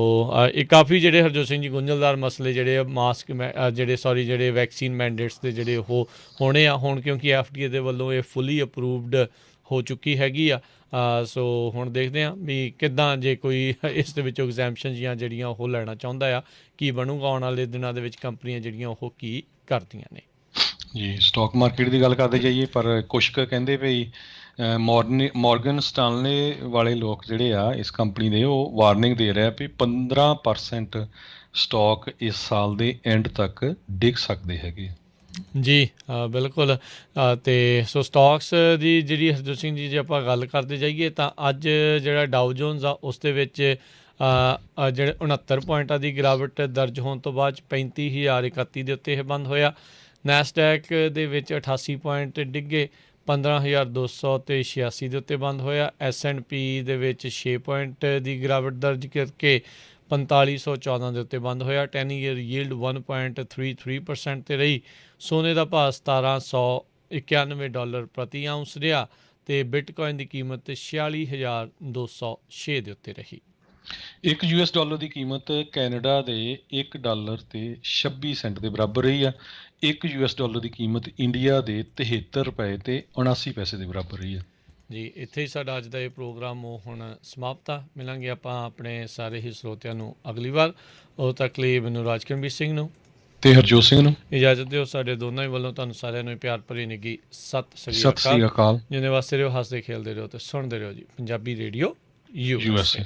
ਇਹ ਕਾਫੀ ਜਿਹੜੇ ਹਰਜੋਤ ਸਿੰਘ ਜੀ ਗੁੰਝਲਦਾਰ ਮਸਲੇ ਜਿਹੜੇ ਮਾਸਕ ਜਿਹੜੇ ਵੈਕਸੀਨ ਮੈਂਡੇਟਸ ਦੇ ਜਿਹੜੇ ਉਹ ਹੋਣੇ ਆ ਹੁਣ, ਕਿਉਂਕਿ FDA ਦੇ ਵੱਲੋਂ ਇਹ ਫੁੱਲੀ ਅਪਰੂਵਡ ਹੋ ਚੁੱਕੀ ਹੈਗੀ ਆ। ਸੋ ਹੁਣ ਦੇਖਦੇ ਹਾਂ ਵੀ ਕਿੱਦਾਂ ਜੇ ਕੋਈ ਇਸ ਦੇ ਵਿੱਚੋਂ ਐਗਜ਼ੈਂਪਸ਼ਨ ਜਿਹੜੀਆਂ ਉਹ ਲੈਣਾ ਚਾਹੁੰਦਾ ਆ ਕੀ ਬਣੂਗਾ ਆਉਣ ਵਾਲੇ ਦਿਨਾਂ ਦੇ ਵਿੱਚ ਕੰਪਨੀਆਂ ਜਿਹੜੀਆਂ ਉਹ ਕੀ ਕਰਦੀਆਂ ਨੇ। ਜੀ ਸਟਾਕ ਮਾਰਕੀਟ ਦੀ ਗੱਲ ਕਰਦੇ ਜਾਈਏ, ਪਰ ਕੁਛ ਕੁ ਕਹਿੰਦੇ ਭਈ ਮੋਰਗਨ ਸਟਾਨਲੇ ਵਾਲੇ ਲੋਕ ਜਿਹੜੇ ਆ ਇਸ ਕੰਪਨੀ ਦੇ, ਉਹ ਵਾਰਨਿੰਗ ਦੇ ਰਿਹਾ ਵੀ 15% ਸਟਾਕ ਇਸ ਸਾਲ ਦੇ ਐਂਡ ਤੱਕ ਡਿੱਗ ਸਕਦੇ ਹੈਗੇ। ਜੀ ਬਿਲਕੁਲ। ਅਤੇ ਸੋ ਸਟਾਕਸ ਦੀ ਜਿਹੜੀ ਹਰਜੋਤ ਸਿੰਘ ਜੀ ਜੇ ਆਪਾਂ ਗੱਲ ਕਰਦੇ ਜਾਈਏ ਤਾਂ ਅੱਜ ਜਿਹੜਾ ਡਾਊ ਜੋਨਸ ਆ ਉਸ ਦੇ ਵਿੱਚ ਜਿਹੜੇ 69 ਪੁਆਇੰਟਾਂ ਦੀ ਗਿਰਾਵਟ ਦਰਜ ਹੋਣ ਤੋਂ ਬਾਅਦ 35,031 ਦੇ ਉੱਤੇ ਇਹ ਬੰਦ ਹੋਇਆ। ਨੈਸਡੈਕ ਦੇ ਵਿੱਚ 88 ਪੁਆਇੰਟ ਡਿੱਗੇ, 15,200 ਤੇ 86 ਦੇ ਉੱਤੇ ਬੰਦ ਹੋਇਆ। S&P ਦੇ ਵਿੱਚ 6 ਪੁਆਇੰਟ ਦੀ ਗਿਰਾਵਟ ਦਰਜ ਕਰਕੇ 4514 ਦੇ ਉੱਤੇ ਬੰਦ ਹੋਇਆ। 10 ਈਅਰ ਯੀਲਡ 1.33% ਤੇ ਰਹੀ। ਸੋਨੇ ਦਾ ਭਾਅ $1791 ਪ੍ਰਤੀ ਆਊਂਸ ਰਿਹਾ ਤੇ ਬਿਟਕੋਇਨ ਦੀ ਕੀਮਤ 46,206 ਦੇ ਉੱਤੇ ਰਹੀ। ਇੱਕ US$ ਦੀ ਕੀਮਤ ਕੈਨੇਡਾ ਦੇ $1 ਤੇ 26 ਸੈਂਟ ਦੇ ਬਰਾਬਰ ਰਹੀ ਆ। ਇੱਕ US$ ਦੀ ਕੀਮਤ ਇੰਡੀਆ ਦੇ 73 ਰੁਪਏ ਤੇ 79 ਪੈਸੇ ਦੇ ਬਰਾਬਰ ਰਹੀ ਆ। ਜੀ ਇੱਥੇ ਹੀ ਸਾਡਾ ਅੱਜ ਦਾ ਇਹ ਪ੍ਰੋਗਰਾਮ ਉਹ ਹੁਣ ਸਮਾਪਤ ਆ। ਮਿਲਾਂਗੇ ਆਪਾਂ ਆਪਣੇ ਸਾਰੇ ਹੀ ਸਰੋਤਿਆਂ ਨੂੰ ਅਗਲੀ ਵਾਰ। ਉਦੋਂ ਤੱਕ ਲਈ ਮੈਨੂੰ ਰਾਜਕਰਮਵੀਰ ਸਿੰਘ ਨੂੰ ਤੇ ਹਰਜੋਤ ਸਿੰਘ ਨੂੰ ਇਜਾਜ਼ਤ ਦਿਓ। ਸਾਡੇ ਦੋਨਾਂ ਹੀ ਵੱਲੋਂ ਤੁਹਾਨੂੰ ਸਾਰਿਆਂ ਨੂੰ ਪਿਆਰ ਭਰੀ ਨਿੱਘੀ ਸਤਿ ਸ੍ਰੀ ਸਤਿ ਸ੍ਰੀ ਅਕਾਲ। ਅਕਾਲ। ਜਿੰਨੇ ਵਾਸਤੇ ਰਹੋ, ਹੱਸਦੇ ਖੇਲਦੇ ਰਹੋ ਤੇ ਸੁਣਦੇ ਰਹੋ ਜੀ ਪੰਜਾਬੀ ਰੇਡੀਓ USA।